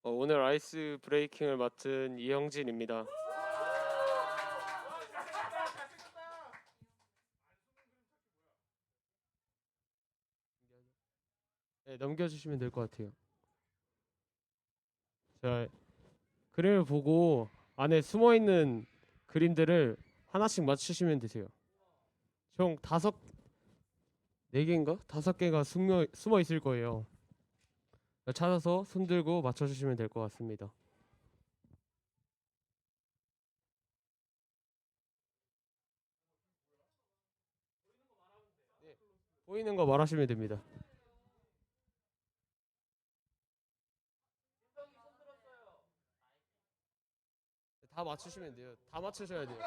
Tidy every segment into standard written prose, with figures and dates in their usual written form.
오늘 아이스 브레이킹을 맡은 이형진입니다. 네, 넘겨주시면 될 것 같아요. 자, 그림을 보고 안에 숨어 있는 그림들을 하나씩 맞추시면 되세요. 총 네 개인가? 다섯 개가 숨어 있을 거예요. 찾아서 손 들고 맞춰주시면 될 것 같습니다. 네, 보이는 거 말하시면 됩니다. 다 맞추시면 돼요. 다 맞추셔야 돼요.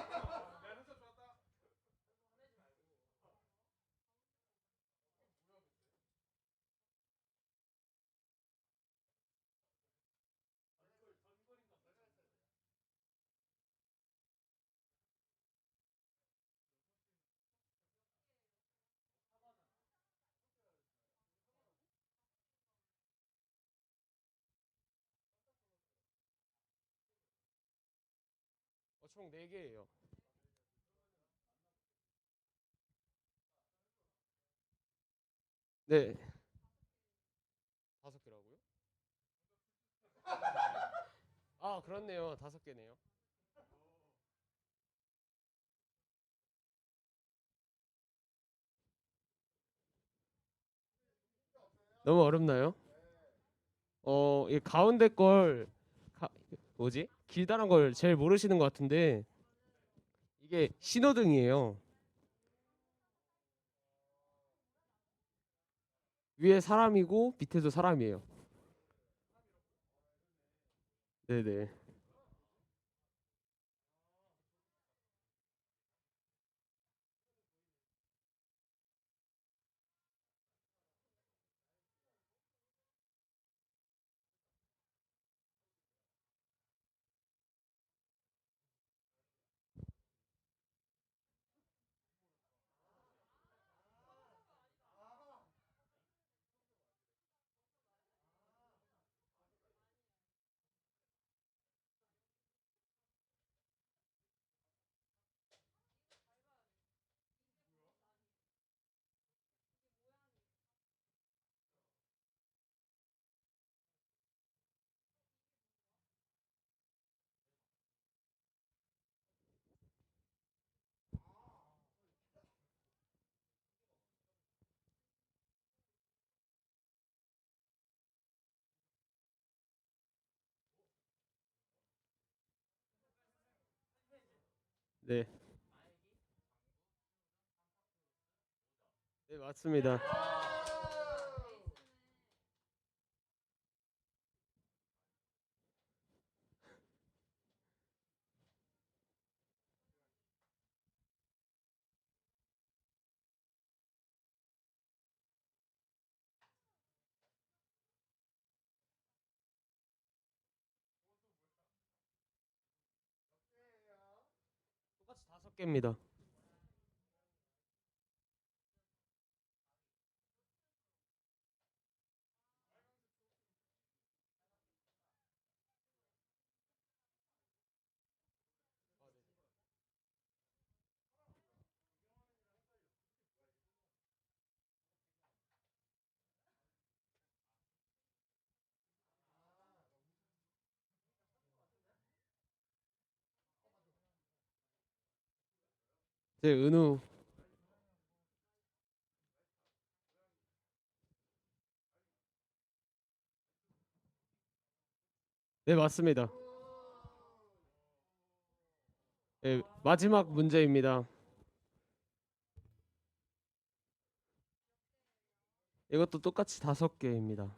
총 네 개예요. 네, 다섯 개라고요? 아, 그렇네요. 다섯 개네요. 너무 어렵나요? 이 가운데 걸 가, 뭐지? 길다란 걸 제일 모르시는 것 같은데 이게 신호등이에요. 위에 사람이고 밑에도 사람이에요. 네네. 네. 네, 맞습니다. 똑같이 다섯 개입니다. 네, 은우. 네, 맞습니다. 네, 마지막 문제입니다. 이것도 똑같이 다섯 개입니다.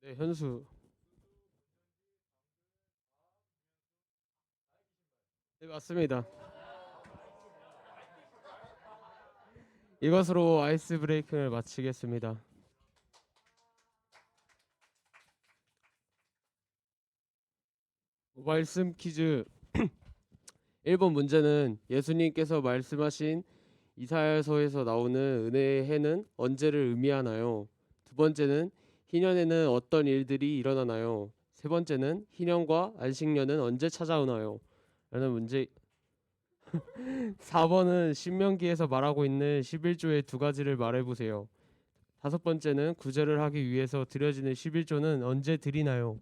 네, 현수. 네, 맞습니다. 이것으로 아이스 브레이킹을 마치겠습니다. 말씀 퀴즈 1번 문제는 예수님께서 말씀하신 이사야서에서 나오는 은혜의 해는 언제를 의미하나요? 두 번째는 희년에는 어떤 일들이 일어나나요? 세 번째는 희년과 안식년은 언제 찾아오나요? 라는 문제. 4번은 신명기에서 말하고 있는 11조의 두 가지를 말해보세요. 다섯 번째는 구제를 하기 위해서 드려지는 11조는 언제 드리나요?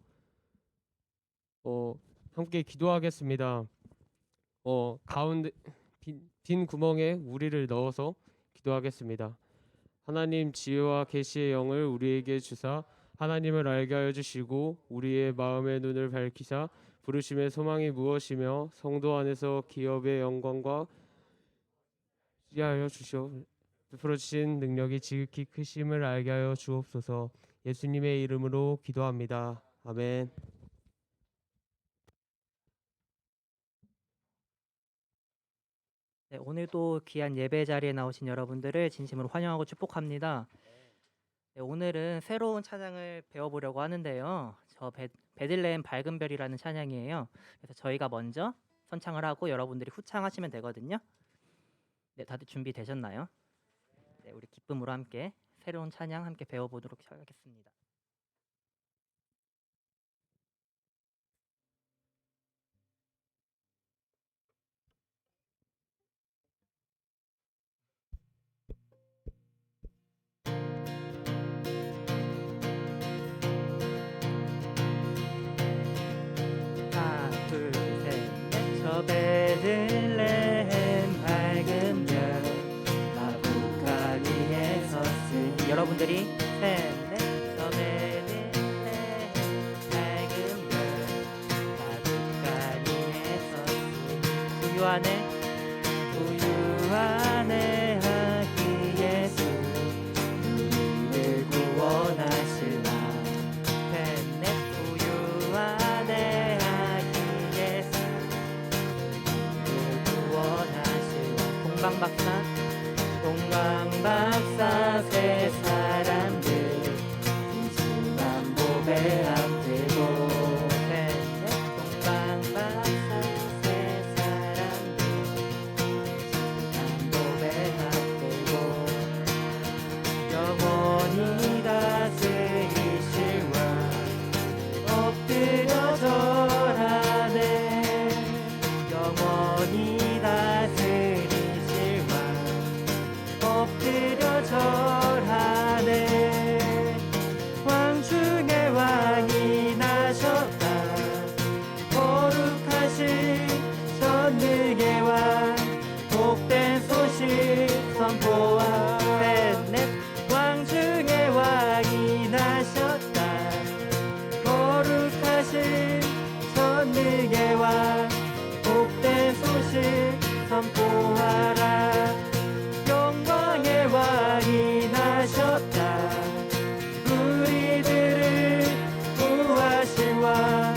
함께 기도하겠습니다. 가운데 빈 구멍에 우리를 넣어서 기도하겠습니다. 하나님 지혜와 계시의 영을 우리에게 주사 하나님을 알게 하여 주시고 우리의 마음의 눈을 밝히사 부르심의 소망이 무엇이며 성도 안에서 기업의 영광과 하여 주시오. 베풀어 주신 능력이 지극히 크심을 알게 하여 주옵소서. 예수님의 이름으로 기도합니다. 아멘. 네, 오늘도 귀한 예배 자리에 나오신 여러분들을 진심으로 환영하고 축복합니다. 네, 오늘은 새로운 찬양을 배워보려고 하는데요. 베들레헴 밝은 별이라는 찬양이에요. 그래서 저희가 먼저 선창을 하고 여러분들이 후창하시면 되거든요. 네, 다들 준비되셨나요? 네, 우리 기쁨으로 함께 새로운 찬양 함께 배워보도록 하겠습니다. 하나, 둘, 셋, 넷. 저 베들레헴 밝은 별 나뭇가지 위에 섰으니 여러분들이 셋, 넷. 저 베들레헴 밝은 별 나뭇가지 위에 섰으니 우유 안에 아기 예수 우리를 구원하시나 셋넷 우유 안에 아기 예수 우리를 구원하시나 동방박사 세 사람들 이승만 보배 앞들고 셋넷 동방박사 세 사람들 보배 앞들고 영원히 다스리실 왕 엎드려 절하네 영원히 다스리실 왕 엎드려 절하네 왕 중에 왕이 나셨다 거룩하신 전능의 왕 복된 소식 선포하 셋넷 왕 중에 왕이 나셨다 거룩하신 전능의 왕 복된 소식 선포하라 영광의 왕이 나셨다 우리들을 구하실 왕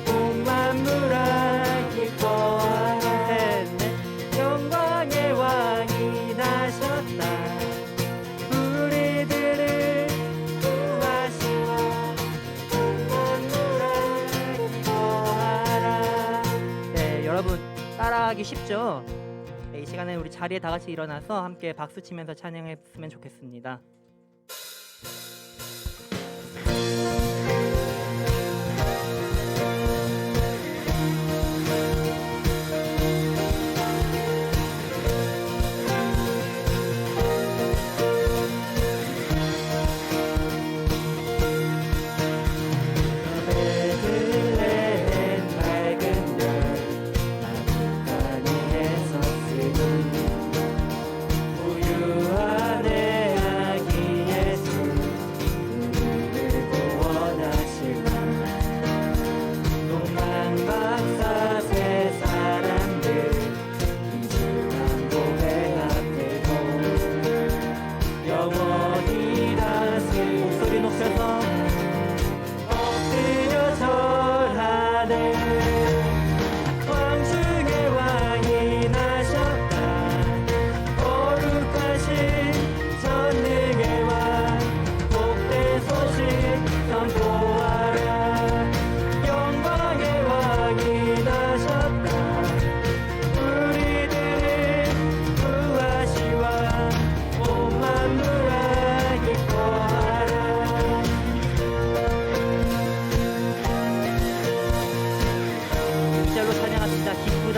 온 만물아 기뻐하라 셋넷 영광의 왕이 나셨다 우리들을 구하실 왕 온 만물아 기뻐하라. 네, 여러분 따라하기 쉽죠? 네, 이 시간에 우리 자리에 다 같이 일어나서 함께 박수 치면서 찬양했으면 좋겠습니다. 베들레헴 밝은 별 나뭇가지 위에 섰으니 우유 안에 아기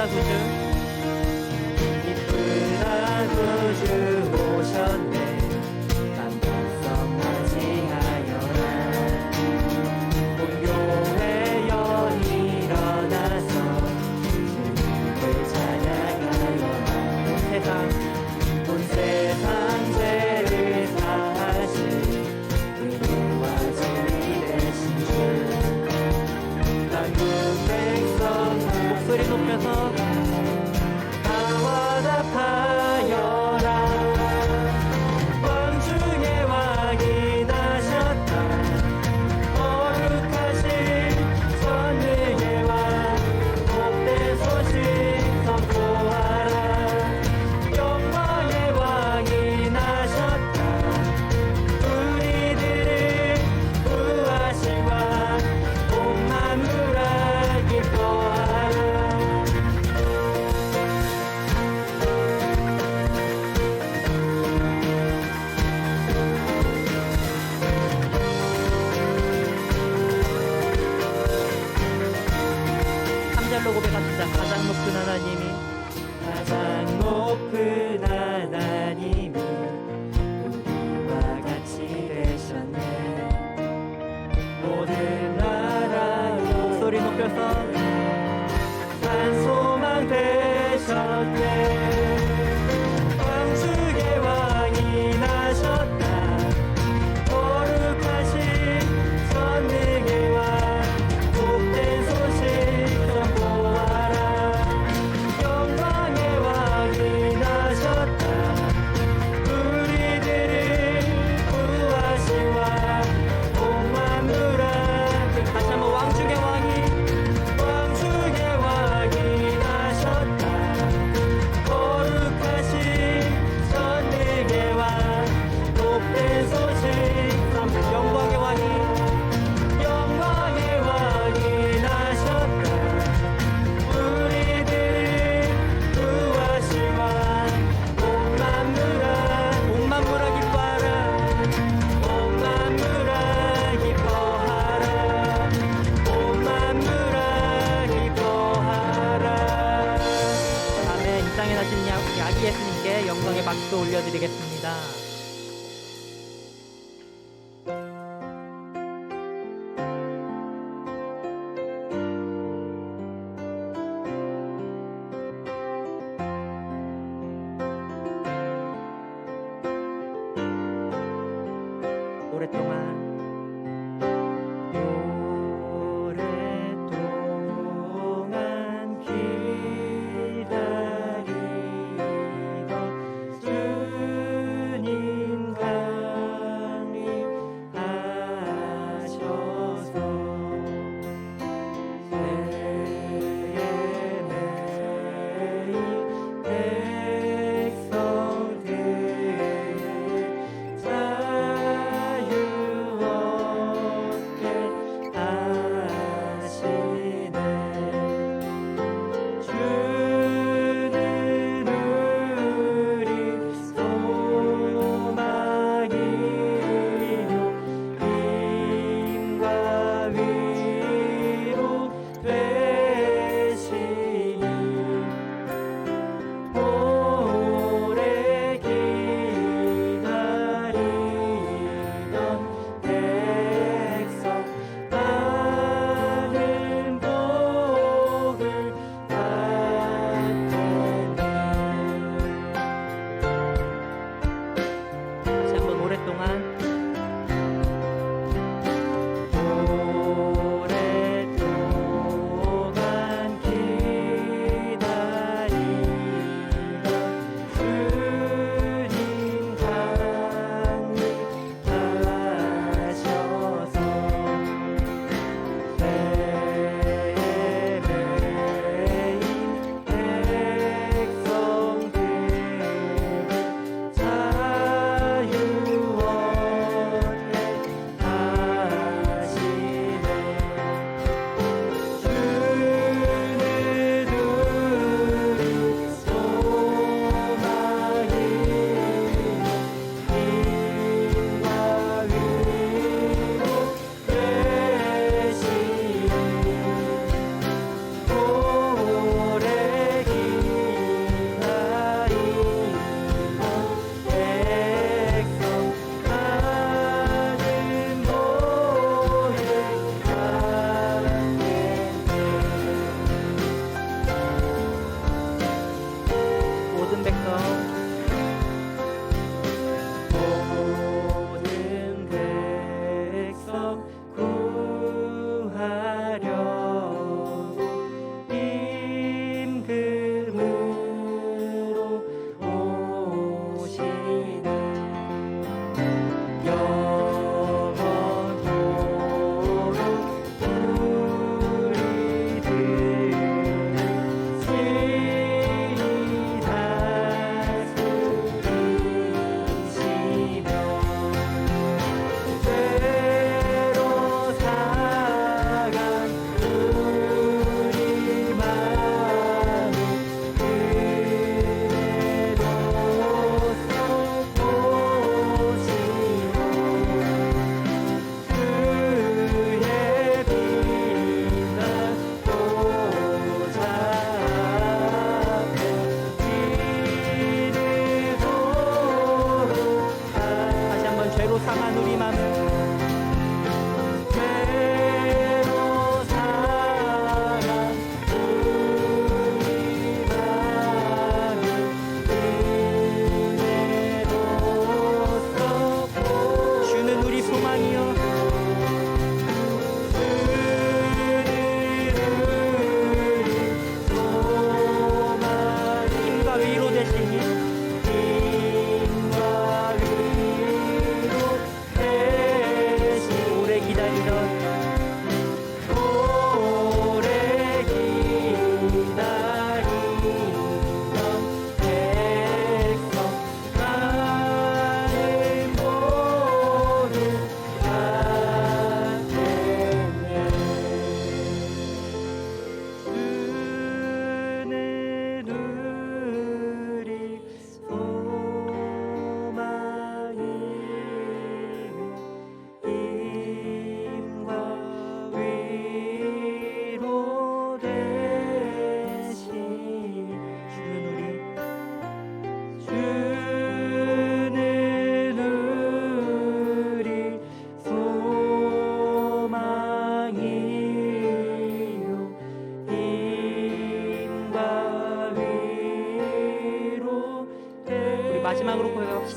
구주 이쁘다 구주 오셨네 남성하지 하여라 온 교회 연이 일어나서 주님을 찬양하여라 온 세상 죄를 사하신 은혜와 진리 되신 주 만국 백성 목소리 높여서 나와 답하여라 왕 중에 왕이 나셨다 거룩하신 전능의 왕 복된 소식 선포하라 영광의 왕이 나셨다 우리들을 구하실 왕 온 만물아 기뻐하라 삼절로 고백합시다. 가장 높은 하나님이 가장 높은 하나님이 우리와 같이 되셨네 모든 나라로 목소리 높여서 한 소망 되셨네 왕중의 왕이 나셨다 거룩하신 전능의 왕 복된 소식 선포하라 영광의 왕이 나셨다 우리들을 구하실 왕온 만물아 다시 한번 왕중의 왕이 나셨다 거룩하신 전능의 왕 복된 소식 영광의 왕이 나셨다 우리들을 구하실 왕온 만물아 기뻐하라 온 만물아 기뻐하라 온 만물아 기뻐하라 아멘. 이 땅에 나신 야기 예수님께 영광의 박수 올려드리겠습니다. 오랫동안 기다리던 주님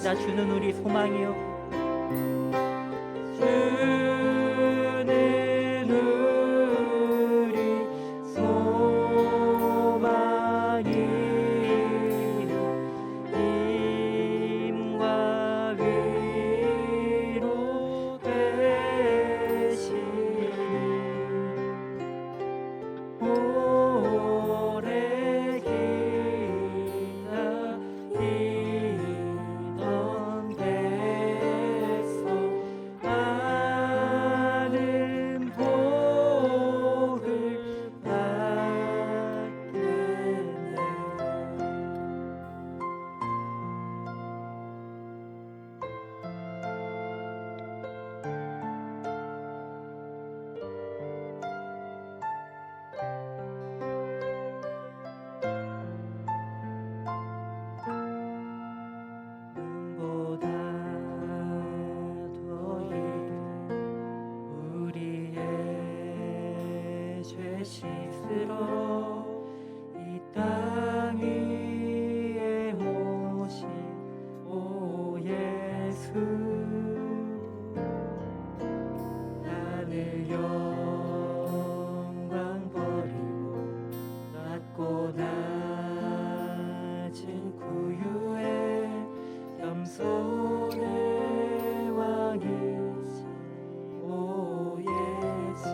맞아 주는 우리 소망이요. 주는 우리 소망이 힘과 위로 되시니 오래 기다리던 백성 많은 복을 받겠네. 눈보다 더 이른 우리의 죄 씻으러 이 땅 위에 오신 오 예수, 하늘 영광 버리고 낮고 낮은 구유에 겸손의 왕이신 오 예수.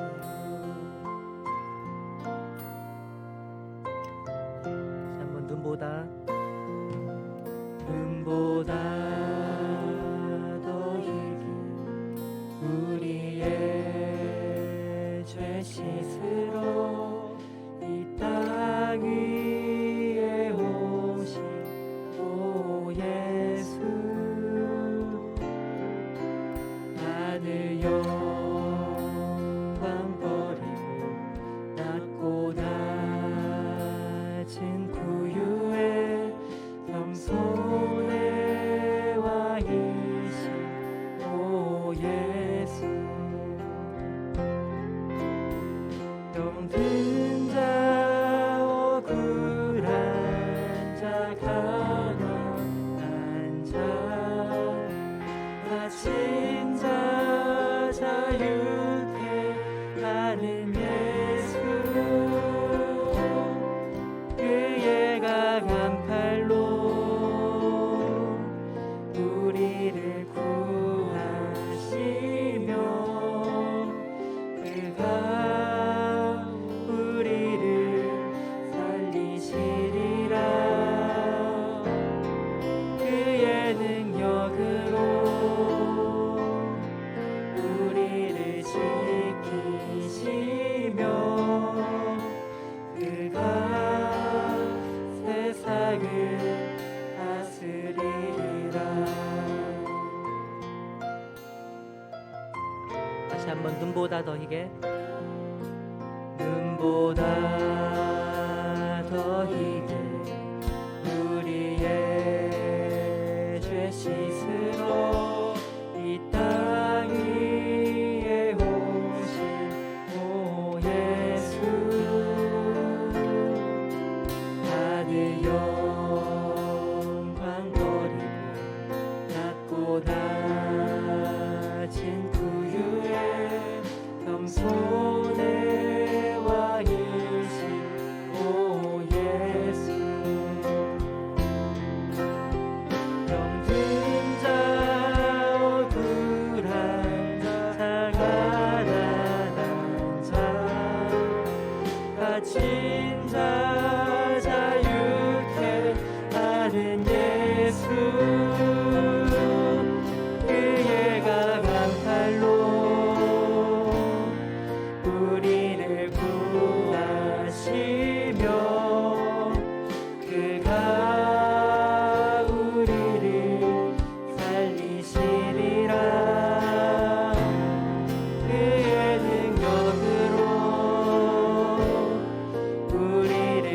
다시 한번 눈보다 더 이긴 우리의 죄 씻으러 이 땅 위에 오신 오 예수, 하늘 영광 버리고 낮고 낮은 구유에 겸손의 왕이신 오 예수. 병든 자 억울한 자 가난한 자 다친 자 자유케 하는 예수, 그의 강한 팔로 우리를 구하시며 그가 우리를 살리시리라. 그의 능력으로 우리를 지키시며 그가 세상을 다스리리라. 다시 한번 눈보다 더 희게, 눈보다 더 희게 우리의 죄 씻으러 이 땅 위에 오신 오 예수, 하늘 영광 버리고 낮고 낮은 구유에 겸손의 왕이신 오 예수, 병든 자 억울한 자 가난한 자 다친 자 자유케 하는 예수, 그의 강한 팔로 우리를 구하시며 그가 우리를 살리시리라. 그의 능력으로 우리를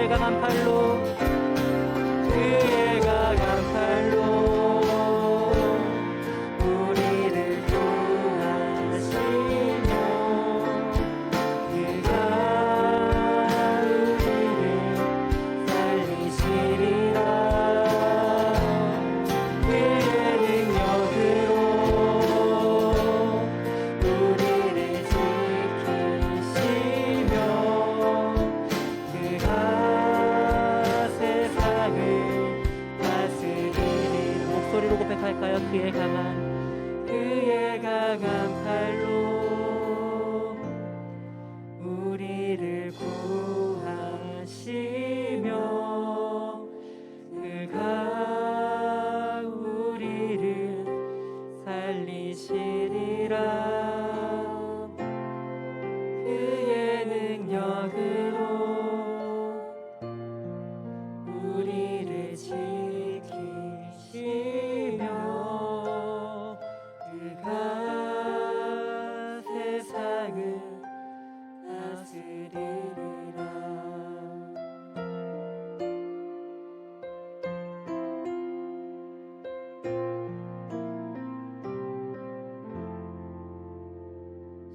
그의 강한 팔로 그의 강한 팔로 우리를 구하시며 그가 우리를 살리시리라 그의 능력으로 우리를 지키시며 그가 세상을 다스리리 목소리로 고백할까요? 그의 강한 팔로 우리를 구하시며 그가 우리를 살리시리라 그의 능력으로 우리를 지키시며 그가 세상을 다스리리라.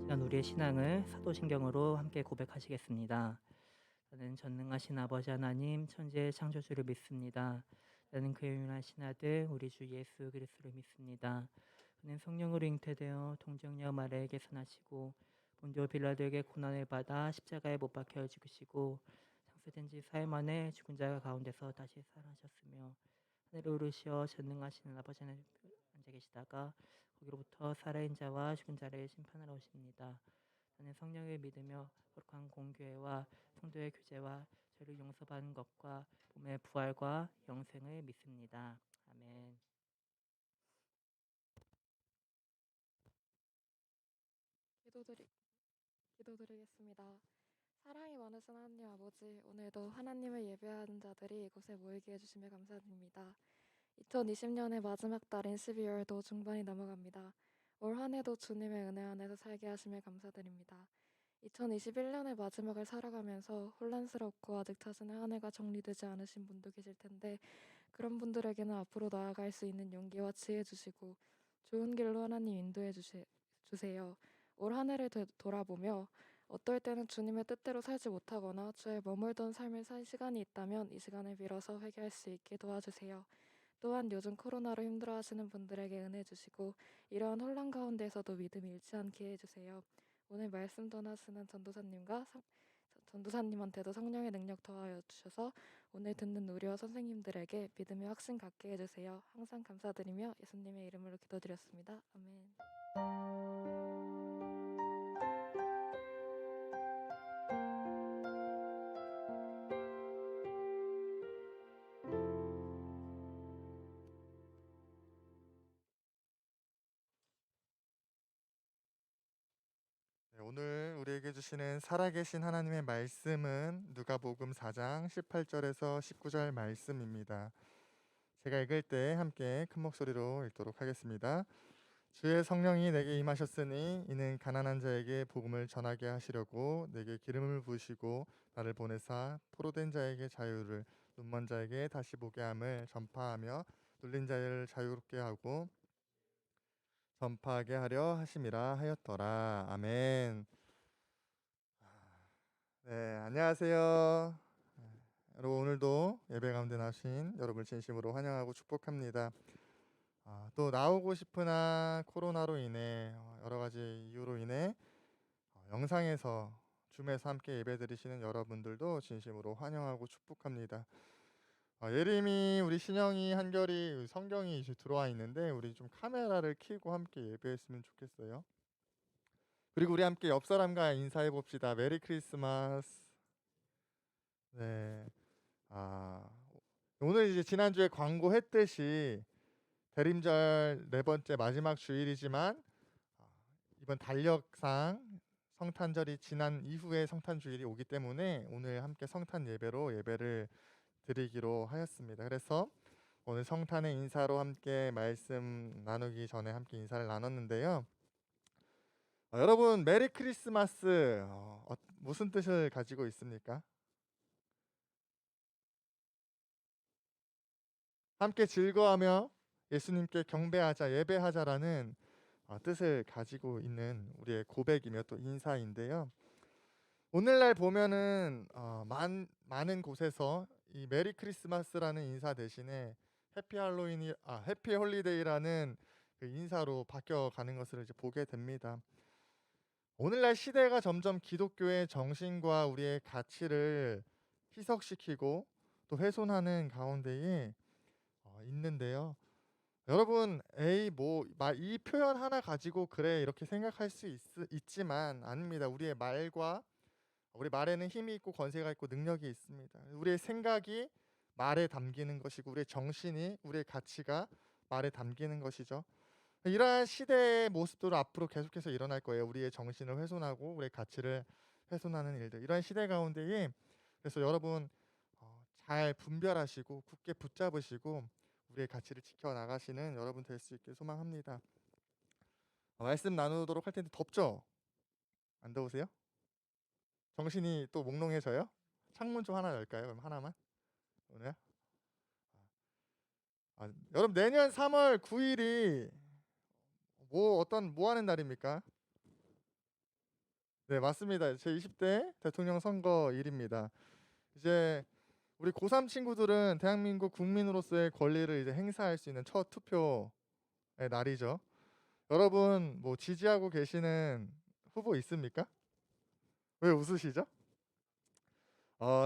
시간 우리의 신앙을 사도신경으로 함께 고백하시겠습니다. 나는 전능하신 아버지 하나님 천지의 창조주를 믿습니다. 나는 그의 유일하신 아들 우리 주 예수 그리스도를 믿습니다. 그는 성령으로 잉태되어 동정녀 마리아에게서 나시고 본디오 빌라도에게 고난을 받아 십자가에 못 박혀 죽으시고 장사된 지 사흘 만에 죽은 자 가운데서 다시 살아나셨으며 하늘에 오르시어 전능하신 아버지 하나님 앉아 계시다가 거기로부터 살아있는 자와 죽은 자를 심판하러 오십니다. 나는 성령을 믿으며 거룩한 공교회와 성도의 교제와 죄를 용서받는 것과 몸의 부활과 영생을 믿습니다. 아멘. 기도드리, 기도드리겠습니다. 사랑이 많으신 하나님 아버지, 오늘도 하나님을 예배하는 자들이 이곳에 모이게 해주시며 감사드립니다. 2020년의 마지막 달인 12월도 중반이 넘어갑니다. 올 한 해도 주님의 은혜 안에서 살게 하시며 감사드립니다. 2021년의 마지막을 살아가면서 혼란스럽고 아직 자신의 한 해가 정리되지 않으신 분도 계실 텐데 그런 분들에게는 앞으로 나아갈 수 있는 용기와 지혜 주시고 좋은 길로 하나님 인도해 주세요. 올 한 해를 돌아보며 어떨 때는 주님의 뜻대로 살지 못하거나 주에 머물던 삶을 살 시간이 있다면 이 시간을 빌어서 회개할 수 있게 도와주세요. 또한 요즘 코로나로 힘들어하시는 분들에게 은혜 주시고 이러한 혼란 가운데서도 믿음이 잃지 않게 해주세요. 오늘 말씀 전하시는 전도사님한테도 성령의 능력 더하여 주셔서 오늘 듣는 우리와 선생님들에게 믿음의 확신 갖게 해주세요. 항상 감사드리며 예수님의 이름으로 기도드렸습니다. 아멘. 네, 오늘 우리에게 주시는 살아계신 하나님의 말씀은 누가복음 4장 18절에서 19절 말씀입니다. 제가 읽을 때 함께 큰 목소리로 읽도록 하겠습니다. 주의 성령이 내게 임하셨으니 이는 가난한 자에게 복음을 전하게 하시려고 내게 기름을 부으시고 나를 보내사 포로된 자에게 자유를 눈먼 자에게 다시 보게 함을 전파하며 눌린 자를 자유롭게 하고 전파하게 하려 하심이라 하였더라. 아멘. 네, 안녕하세요. 여러분 오늘도 예배 가운데 나신 여러분을 진심으로 환영하고 축복합니다. 또 나오고 싶으나 코로나로 인해 여러 가지 이유로 인해 영상에서 줌에서 함께 예배드리시는 여러분들도 진심으로 환영하고 축복합니다. 예림이 우리 신영이 한결이 성경이 이제 들어와 있는데 우리 좀 카메라를 켜고 함께 예배했으면 좋겠어요. 그리고 우리 함께 옆 사람과 인사해 봅시다. 메리 크리스마스. 네. 오늘 이제 지난주에 광고했듯이 대림절 네 번째 마지막 주일이지만 이번 달력상 성탄절이 지난 이후에 성탄 주일이 오기 때문에 오늘 함께 성탄 예배로 예배를 드리기로 하였습니다. 그래서 오늘 성탄의 인사로 함께 말씀 나누기 전에 함께 인사를 나눴는데요. 여러분 메리 크리스마스 무슨 뜻을 가지고 있습니까? 함께 즐거워하며 예수님께 경배하자, 예배하자라는 뜻을 가지고 있는 우리의 고백이며 또 인사인데요. 오늘날 보면은 많은 곳에서 이 메리 크리스마스라는 인사 대신에 해피 홀리데이라는 그 인사로 바뀌어가는 것을 이제 보게 됩니다. 오늘날 시대가 점점 기독교의 정신과 우리의 가치를 희석시키고 또 훼손하는 가운데에 있는데요. 여러분, 이 표현 하나 가지고 그래 이렇게 생각할 수 있지만 아닙니다. 우리의 말과 우리 말에는 힘이 있고 권세가 있고 능력이 있습니다. 우리의 생각이 말에 담기는 것이고 우리의 정신이, 우리의 가치가 말에 담기는 것이죠. 이러한 시대의 모습도 앞으로 계속해서 일어날 거예요. 우리의 정신을 훼손하고 우리의 가치를 훼손하는 일들. 이러한 시대 가운데에 그래서 여러분 잘 분별하시고 굳게 붙잡으시고 우리의 가치를 지켜나가시는 여러분 될 수 있길 소망합니다. 말씀 나누도록 할 텐데 덥죠? 안 더우세요? 정신이 또 몽롱해져요? 창문 좀 하나 열까요? 그럼 하나만? 오늘? 여러분 내년 3월 9일이 뭐 하는 날입니까? 네, 맞습니다. 제 20대 대통령 선거일입니다. 이제 우리 고3 친구들은 대한민국 국민으로서의 권리를 이제 행사할 수 있는 첫 투표의 날이죠. 여러분 뭐 지지하고 계시는 후보 있습니까? 왜 웃으시죠?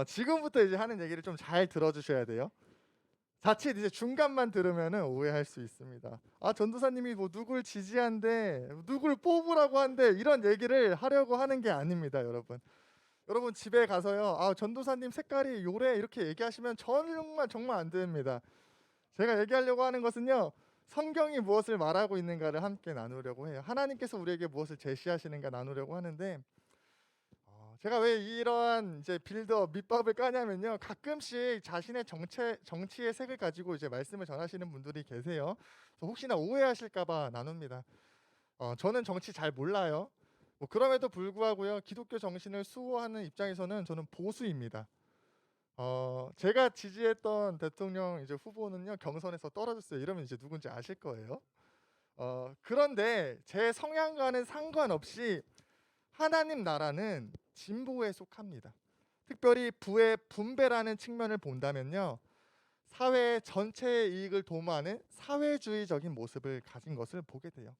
지금부터 이제 하는 얘기를 좀 잘 들어주셔야 돼요. 자칫 이제 중간만 들으면은 오해할 수 있습니다. 전도사님이 뭐 누굴 지지한대, 누굴 뽑으라고 한대 이런 얘기를 하려고 하는 게 아닙니다, 여러분. 여러분 집에 가서요, 전도사님 색깔이 요래 이렇게 얘기하시면 정말 안 됩니다. 제가 얘기하려고 하는 것은요, 성경이 무엇을 말하고 있는가를 함께 나누려고 해요. 하나님께서 우리에게 무엇을 제시하시는가 나누려고 하는데, 제가 왜 이러한 이제 빌드업 밑밥을 까냐면요, 가끔씩 자신의 정치의 색을 가지고 이제 말씀을 전하시는 분들이 계세요. 그래서 혹시나 오해하실까봐 나눕니다. 저는 정치 잘 몰라요. 뭐 그럼에도 불구하고요, 기독교 정신을 수호하는 입장에서는 저는 보수입니다. 제가 지지했던 대통령 이제 후보는요, 경선에서 떨어졌어요. 이러면 이제 누군지 아실 거예요. 그런데 제 성향과는 상관없이 하나님 나라는 진보에 속합니다. 특별히 부의 분배라는 측면을 본다면요, 사회 전체의 이익을 도모하는 사회주의적인 모습을 가진 것을 보게 돼요.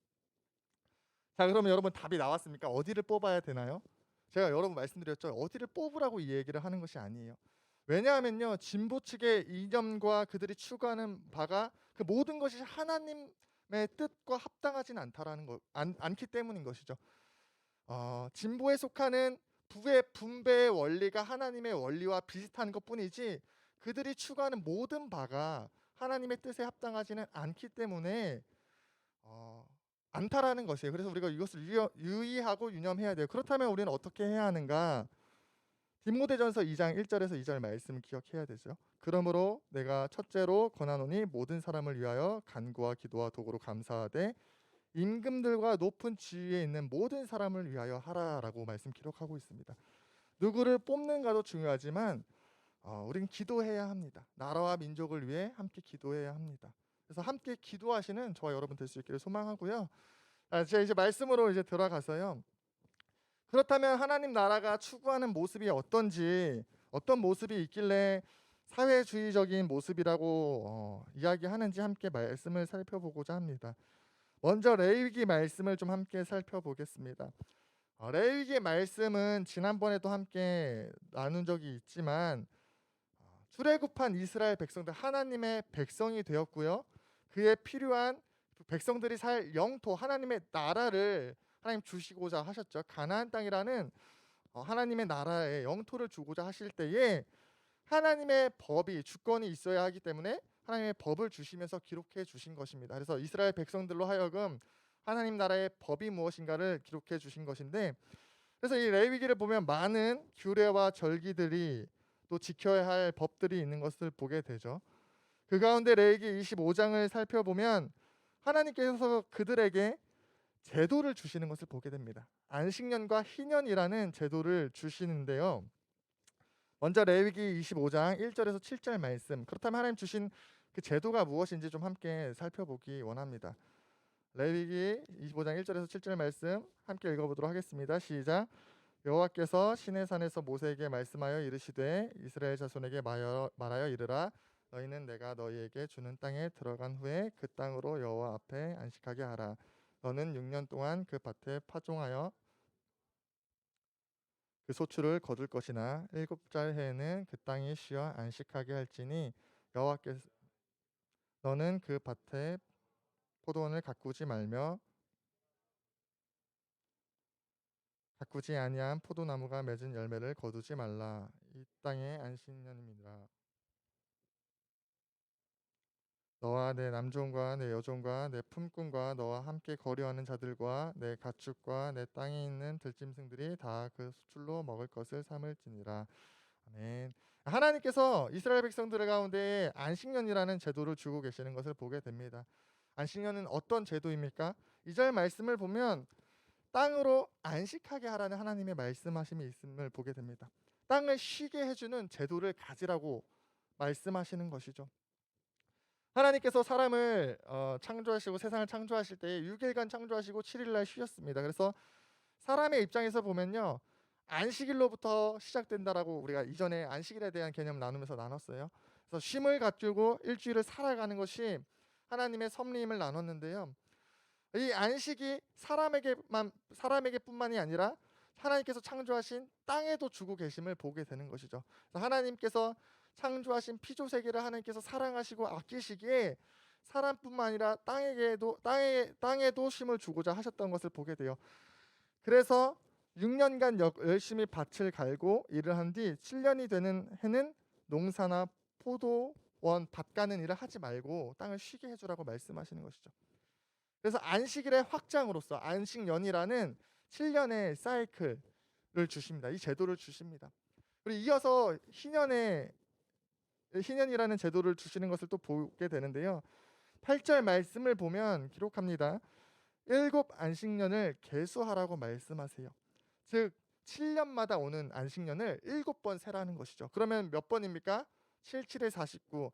자, 그러면 여러분 답이 나왔습니까? 어디를 뽑아야 되나요? 제가 여러분 말씀드렸죠. 어디를 뽑으라고 이 얘기를 하는 것이 아니에요. 왜냐하면요, 진보 측의 이념과 그들이 추구하는 바가 그 모든 것이 하나님의 뜻과 합당하진 않기 때문인 것이죠. 진보에 속하는 부의 분배의 원리가 하나님의 원리와 비슷한 것뿐이지 그들이 추구하는 모든 바가 하나님의 뜻에 합당하지는 않기 때문에 않다라는 것이에요. 그래서 우리가 이것을 유의하고 유념해야 돼요. 그렇다면 우리는 어떻게 해야 하는가? 디모데전서 2장 1절에서 2절 말씀을 기억해야 되죠. 그러므로 내가 첫째로 권하노니 모든 사람을 위하여 간구와 기도와 도구로 감사하되 임금들과 높은 지위에 있는 모든 사람을 위하여 하라라고 말씀 기록하고 있습니다. 누구를 뽑는가도 중요하지만 우리는 기도해야 합니다. 나라와 민족을 위해 함께 기도해야 합니다. 그래서 함께 기도하시는 저와 여러분 될 수 있기를 소망하고요. 제가 이제 말씀으로 이제 들어가서요. 그렇다면 하나님 나라가 추구하는 모습이 어떤지, 어떤 모습이 있길래 사회주의적인 모습이라고 이야기하는지 함께 말씀을 살펴보고자 합니다. 먼저 레위기 말씀을 좀 함께 살펴보겠습니다. 레위기 말씀은 지난번에도 함께 나눈 적이 있지만 출애굽한 이스라엘 백성들, 하나님의 백성이 되었고요. 그에 필요한 백성들이 살 영토, 하나님의 나라를 하나님 주시고자 하셨죠. 가나안 땅이라는 하나님의 나라의 영토를 주고자 하실 때에 하나님의 법이 주권이 있어야 하기 때문에 하나님의 법을 주시면서 기록해 주신 것입니다. 그래서 이스라엘 백성들로 하여금 하나님 나라의 법이 무엇인가를 기록해 주신 것인데, 그래서 이 레위기를 보면 많은 규례와 절기들이 또 지켜야 할 법들이 있는 것을 보게 되죠. 그 가운데 레위기 25장을 살펴보면 하나님께서 그들에게 제도를 주시는 것을 보게 됩니다. 안식년과 희년이라는 제도를 주시는데요. 먼저 레위기 25장 1절에서 7절 말씀. 그렇다면 하나님 주신 그 제도가 무엇인지 좀 함께 살펴보기 원합니다. 레위기 25장 1절에서 7절 말씀 함께 읽어보도록 하겠습니다. 시작. 여호와께서 시내 산에서 모세에게 말씀하여 이르시되 이스라엘 자손에게 말하여 이르라. 너희는 내가 너희에게 주는 땅에 들어간 후에 그 땅으로 여호와 앞에 안식하게 하라. 너는 6년 동안 그 밭에 파종하여 그 소출을 거둘 것이나 7째 해에는 그 땅이 쉬어 안식하게 할지니 여호와께서 너는 그 밭에 포도원을 가꾸지 말며 가꾸지 아니한 포도나무가 맺은 열매를 거두지 말라. 이 땅의 안식년입니다. 너와 내 남종과 내 여종과 내 품꾼과 너와 함께 거류하는 자들과 내 가축과 내 땅에 있는 들짐승들이 다 그 수출로 먹을 것을 삼을지니라. 아멘. 하나님께서 이스라엘 백성들 가운데 안식년이라는 제도를 주고 계시는 것을 보게 됩니다. 안식년은 어떤 제도입니까? 2절 말씀을 보면 땅으로 안식하게 하라는 하나님의 말씀하심이 있음을 보게 됩니다. 땅을 쉬게 해주는 제도를 가지라고 말씀하시는 것이죠. 하나님께서 사람을 창조하시고 세상을 창조하실 때 6일간 창조하시고 7일날 쉬셨습니다. 그래서 사람의 입장에서 보면요, 안식일로부터 시작된다라고 우리가 이전에 안식일에 대한 개념 나누면서 나눴어요. 그래서 쉼을 갖추고 일주일을 살아가는 것이 하나님의 섭리임을 나눴는데요. 이 안식이 사람에게뿐만이 아니라 하나님께서 창조하신 땅에도 주고 계심을 보게 되는 것이죠. 그래서 하나님께서 창조하신 피조 세계를 하나님께서 사랑하시고 아끼시기에 사람뿐만 아니라 땅에도 쉼을 주고자 하셨던 것을 보게 돼요. 그래서 6년간 열심히 밭을 갈고 일을 한 뒤 7년이 되는 해는 농사나 포도원 밭 가는 일을 하지 말고 땅을 쉬게 해주라고 말씀하시는 것이죠. 그래서 안식일의 확장으로서 안식년이라는 7년의 사이클을 주십니다. 이 제도를 주십니다. 그리고 이어서 희년이라는 제도를 주시는 것을 또 보게 되는데요. 8절 말씀을 보면 기록합니다. 7 안식년을 계수하라고 말씀하세요. 즉 7년마다 오는 안식년을 7번 세라는 것이죠. 그러면 몇 번입니까? 7, 7에 49.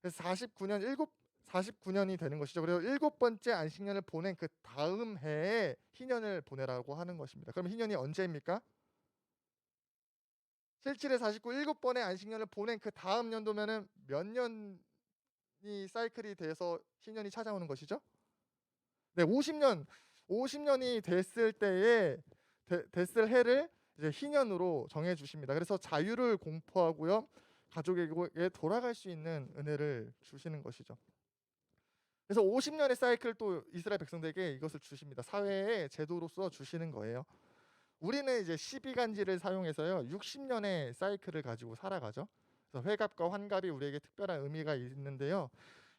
그래서 49년이 되는 것이죠. 그리고 7번째 안식년을 보낸 그 다음 해에 희년을 보내라고 하는 것입니다. 그럼 희년이 언제입니까? 7, 7에 49, 7번의 안식년을 보낸 그 다음 연도면은 몇 년이 사이클이 돼서 희년이 찾아오는 것이죠? 네, 50년이 됐을 때에 됐을 해를 이제 희년으로 정해 주십니다. 그래서 자유를 공포하고요, 가족에게 돌아갈 수 있는 은혜를 주시는 것이죠. 그래서 50년의 사이클 또 이스라엘 백성들에게 이것을 주십니다. 사회의 제도로서 주시는 거예요. 우리는 이제 12간지를 사용해서요 60년의 사이클을 가지고 살아가죠. 그래서 회갑과 환갑이 우리에게 특별한 의미가 있는데요.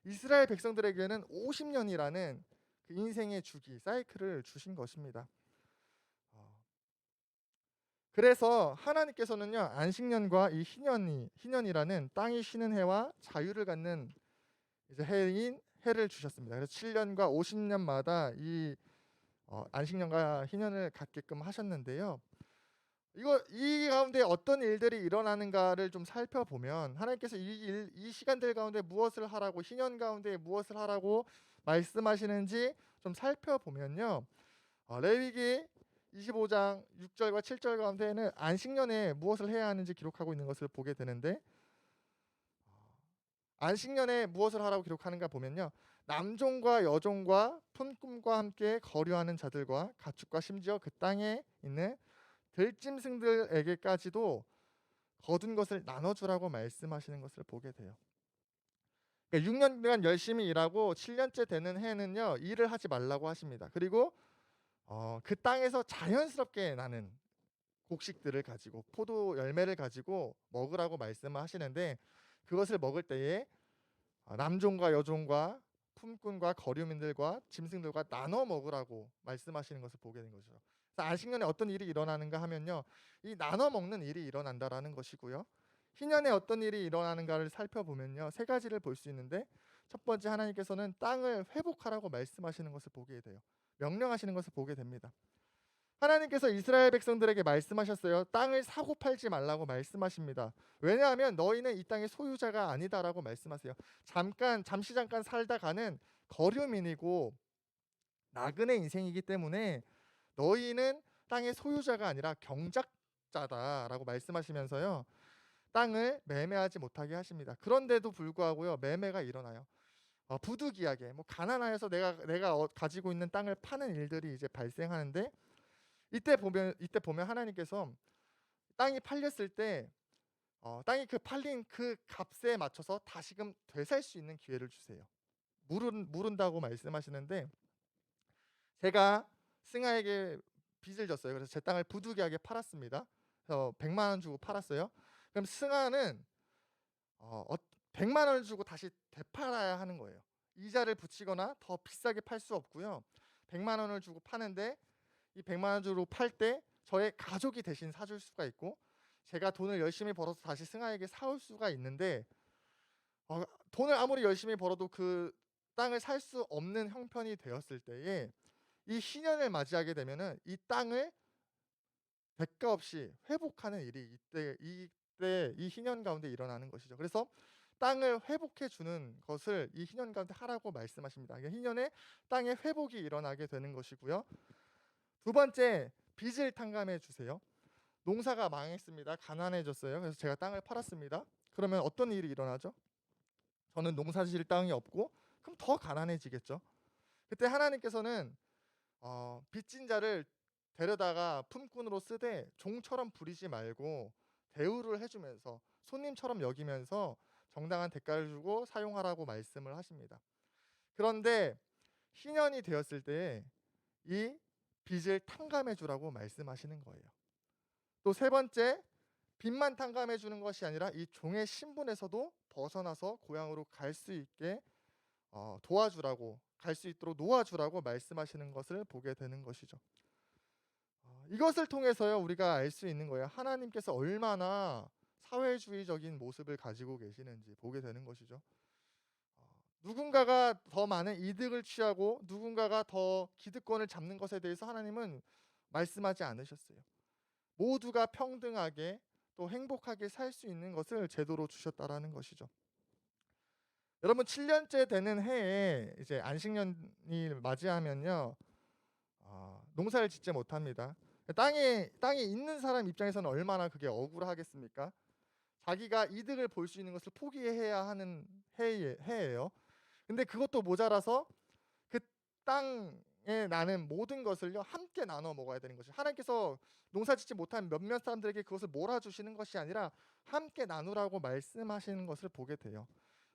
이스라엘 백성들에게는 50년이라는 그 인생의 주기 사이클을 주신 것입니다. 그래서 하나님께서는요 안식년과 이 희년이라는 땅이 쉬는 해와 자유를 갖는 이제 해를 주셨습니다. 그래서 7년과 50년마다 이 안식년과 희년을 갖게끔 하셨는데요. 이 가운데 어떤 일들이 일어나는가를 좀 살펴보면 하나님께서 이 시간들 가운데 무엇을 하라고 희년 가운데 무엇을 하라고 말씀하시는지 좀 살펴보면요. 레위기 25장 6절과 7절 가운데에는 안식년에 무엇을 해야 하는지 기록하고 있는 것을 보게 되는데 안식년에 무엇을 하라고 기록하는가 보면요. 남종과 여종과 품꾼과 함께 거류하는 자들과 가축과 심지어 그 땅에 있는 들짐승들에게까지도 거둔 것을 나눠주라고 말씀하시는 것을 보게 돼요. 그러니까 6년간 열심히 일하고 7년째 되는 해는요 일을 하지 말라고 하십니다. 그리고 그 땅에서 자연스럽게 나는 곡식들을 가지고 포도 열매를 가지고 먹으라고 말씀을 하시는데 그것을 먹을 때에 남종과 여종과 품꾼과 거류민들과 짐승들과 나눠 먹으라고 말씀하시는 것을 보게 된 거죠. 그래서 안식년에 어떤 일이 일어나는가 하면요, 이 나눠 먹는 일이 일어난다라는 것이고요. 희년에 어떤 일이 일어나는가를 살펴보면요, 세 가지를 볼 수 있는데 첫 번째 하나님께서는 땅을 회복하라고 말씀하시는 것을 보게 돼요. 명령하시는 것을 보게 됩니다. 하나님께서 이스라엘 백성들에게 말씀하셨어요. 땅을 사고 팔지 말라고 말씀하십니다. 왜냐하면 너희는 이 땅의 소유자가 아니다라고 말씀하세요. 잠시 잠깐 살다 가는 거류민이고 나그네 인생이기 때문에 너희는 땅의 소유자가 아니라 경작자다라고 말씀하시면서요. 땅을 매매하지 못하게 하십니다. 그런데도 불구하고요. 매매가 일어나요. 부득이하게 뭐 가난하여서 내가 가지고 있는 땅을 파는 일들이 이제 발생하는데 이때 보면 하나님께서 땅이 팔렸을 때 땅이 그 팔린 그 값에 맞춰서 다시금 되살 수 있는 기회를 주세요. 물은다고 말씀하시는데 제가 승하에게 빚을 졌어요. 그래서 제 땅을 부득이하게 팔았습니다. 그래서 100만 원 주고 팔았어요. 그럼 승하는 100만 원을 주고 다시 되팔아야 하는 거예요. 이자를 붙이거나 더 비싸게 팔 수 없고요. 100만 원을 주고 파는데 이 100만 원 주고 팔 때 저의 가족이 대신 사줄 수가 있고 제가 돈을 열심히 벌어서 다시 승하에게 사올 수가 있는데 돈을 아무리 열심히 벌어도 그 땅을 살 수 없는 형편이 되었을 때에 이 희년을 맞이하게 되면은 이 땅을 대가 없이 회복하는 일이 이때 이 희년 가운데 일어나는 것이죠. 그래서 땅을 회복해 주는 것을 이 희년 가운데 하라고 말씀하십니다. 희년에 땅의 회복이 일어나게 되는 것이고요. 두 번째, 빚을 탕감해 주세요. 농사가 망했습니다. 가난해졌어요. 그래서 제가 땅을 팔았습니다. 그러면 어떤 일이 일어나죠? 저는 농사 지을 땅이 없고 그럼 더 가난해지겠죠. 그때 하나님께서는 빚진 자를 데려다가 품꾼으로 쓰되 종처럼 부리지 말고 대우를 해주면서 손님처럼 여기면서 정당한 대가를 주고 사용하라고 말씀을 하십니다. 그런데 희년이 되었을 때 이 빚을 탕감해 주라고 말씀하시는 거예요. 또 세 번째, 빚만 탕감해 주는 것이 아니라 이 종의 신분에서도 벗어나서 고향으로 갈 수 있게 도와주라고, 갈 수 있도록 놓아주라고 말씀하시는 것을 보게 되는 것이죠. 이것을 통해서요 우리가 알 수 있는 거예요. 하나님께서 얼마나 사회주의적인 모습을 가지고 계시는지 보게 되는 것이죠. 누군가가 더 많은 이득을 취하고 누군가가 더 기득권을 잡는 것에 대해서 하나님은 말씀하지 않으셨어요. 모두가 평등하게 또 행복하게 살 수 있는 것을 제도로 주셨다라는 것이죠. 여러분 7년째 되는 해에 이제 안식년이 맞이하면요 농사를 짓지 못합니다. 땅이 있는 사람 입장에서는 얼마나 그게 억울하겠습니까? 자기가 이득을 볼 수 있는 것을 포기해야 하는 해예요. 근데 그것도 모자라서 그 땅에 나는 모든 것을요 함께 나눠 먹어야 되는 것이죠. 하나님께서 농사짓지 못한 몇몇 사람들에게 그것을 몰아주시는 것이 아니라 함께 나누라고 말씀하시는 것을 보게 돼요.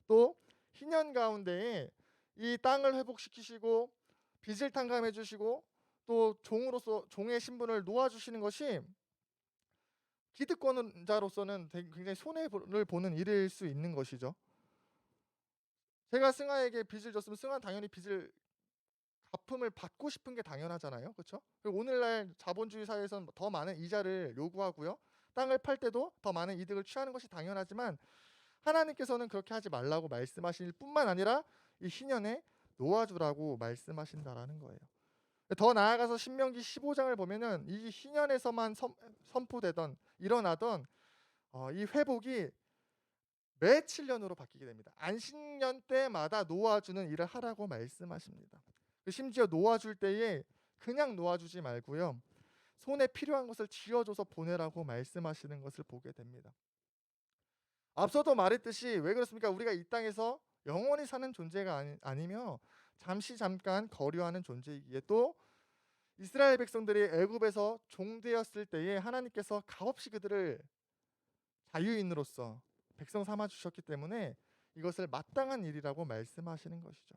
또 희년 가운데에 이 땅을 회복시키시고 빚을 탕감해 주시고 또 종으로서 종의 신분을 놓아주시는 것이 기득권자로서는 굉장히 손해를 보는 일일 수 있는 것이죠. 제가 승하에게 빚을 줬으면 승하는 당연히 빚을 갚음을 받고 싶은 게 당연하잖아요. 그렇죠? 오늘날 자본주의 사회에서는 더 많은 이자를 요구하고요. 땅을 팔 때도 더 많은 이득을 취하는 것이 당연하지만 하나님께서는 그렇게 하지 말라고 말씀하실 뿐만 아니라 이 희년에 놓아주라고 말씀하신다라는 거예요. 더 나아가서 신명기 15장을 보면은 이 희년에서만 선포되던 일어나던 이 회복이 매 7년으로 바뀌게 됩니다. 안식년 때마다 놓아주는 일을 하라고 말씀하십니다. 심지어 놓아줄 때에 그냥 놓아주지 말고요. 손에 필요한 것을 쥐어줘서 보내라고 말씀하시는 것을 보게 됩니다. 앞서도 말했듯이 왜 그렇습니까? 우리가 이 땅에서 영원히 사는 존재가 아니며 잠깐 거류하는 존재이기에 또 이스라엘 백성들이 애굽에서 종되었을 때에 하나님께서 값없이 그들을 자유인으로서 백성 삼아 주셨기 때문에 이것을 마땅한 일이라고 말씀하시는 것이죠.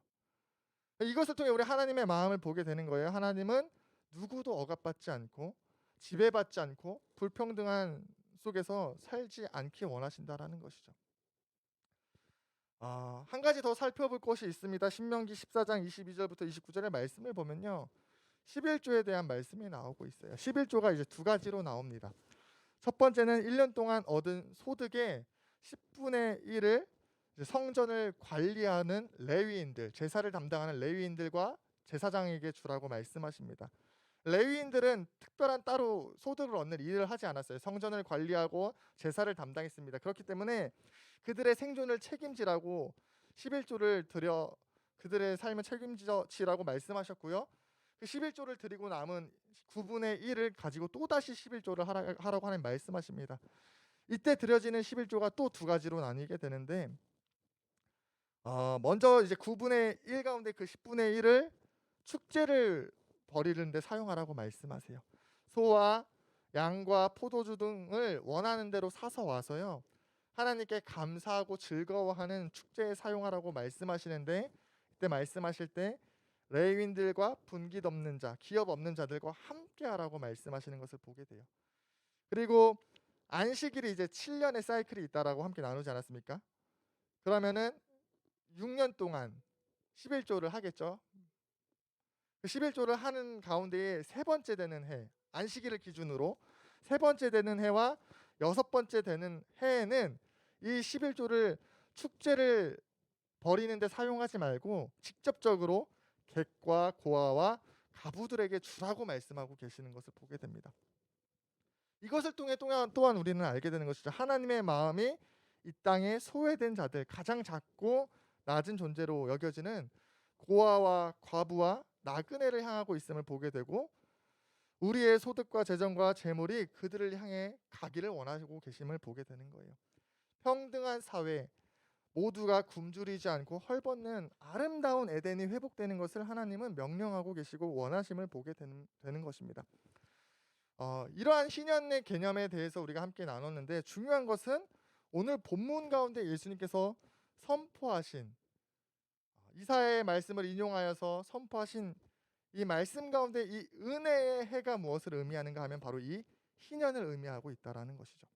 이것을 통해 우리 하나님의 마음을 보게 되는 거예요. 하나님은 누구도 억압받지 않고 지배받지 않고 불평등한 속에서 살지 않기 원하신다라는 것이죠. 한 가지 더 살펴볼 것이 있습니다. 신명기 14장 22절부터 29절의 말씀을 보면요. 11조에 대한 말씀이 나오고 있어요. 11조가 이제 두 가지로 나옵니다. 첫 번째는 1년 동안 얻은 소득의 10분의 1을 성전을 관리하는 레위인들, 제사를 담당하는 레위인들과 제사장에게 주라고 말씀하십니다. 레위인들은 특별한 따로 소득을 얻는 일을 하지 않았어요. 성전을 관리하고 제사를 담당했습니다. 그렇기 때문에 그들의 생존을 책임지라고 11조를 드려 그들의 삶을 책임지라고 말씀하셨고요. 그 11조를 드리고 남은 9분의 1을 가지고 또다시 11조를 하라고 하나님 말씀하십니다. 이때 드려지는 11조가 또 두 가지로 나뉘게 되는데 먼저 이제 9분의 1 가운데 그 10분의 1을 축제를 벌이는데 사용하라고 말씀하세요. 소와 양과 포도주 등을 원하는 대로 사서 와서요. 하나님께 감사하고 즐거워하는 축제에 사용하라고 말씀하시는데 그때 말씀하실 때 레위인들과 분깃 없는 자, 기업 없는 자들과 함께 하라고 말씀하시는 것을 보게 돼요. 그리고 안식일이 이제 7년의 사이클이 있다라고 함께 나누지 않았습니까? 그러면은 6년 동안 11조를 하겠죠. 그 11조를 하는 가운데에 세 번째 되는 해, 안식일을 기준으로 세 번째 되는 해와 여섯 번째 되는 해에는 이 11조를 축제를 벌이는데 사용하지 말고 직접적으로 객과 고아와 가부들에게 주라고 말씀하고 계시는 것을 보게 됩니다. 이것을 통해 또한 우리는 알게 되는 것이죠. 하나님의 마음이 이 땅에 소외된 자들, 가장 작고 낮은 존재로 여겨지는 고아와 과부와 나그네를 향하고 있음을 보게 되고 우리의 소득과 재정과 재물이 그들을 향해 가기를 원하고 계심을 보게 되는 거예요. 평등한 사회, 모두가 굶주리지 않고 헐벗는 아름다운 에덴이 회복되는 것을 하나님은 명령하고 계시고 원하심을 보게 되는 것입니다. 이러한 희년의 개념에 대해서 우리가 함께 나눴는데 중요한 것은 오늘 본문 가운데 예수님께서 선포하신 이사야의 말씀을 인용하여서 선포하신 이 말씀 가운데 이 은혜의 해가 무엇을 의미하는가 하면 바로 이 희년을 의미하고 있다라는 것이죠.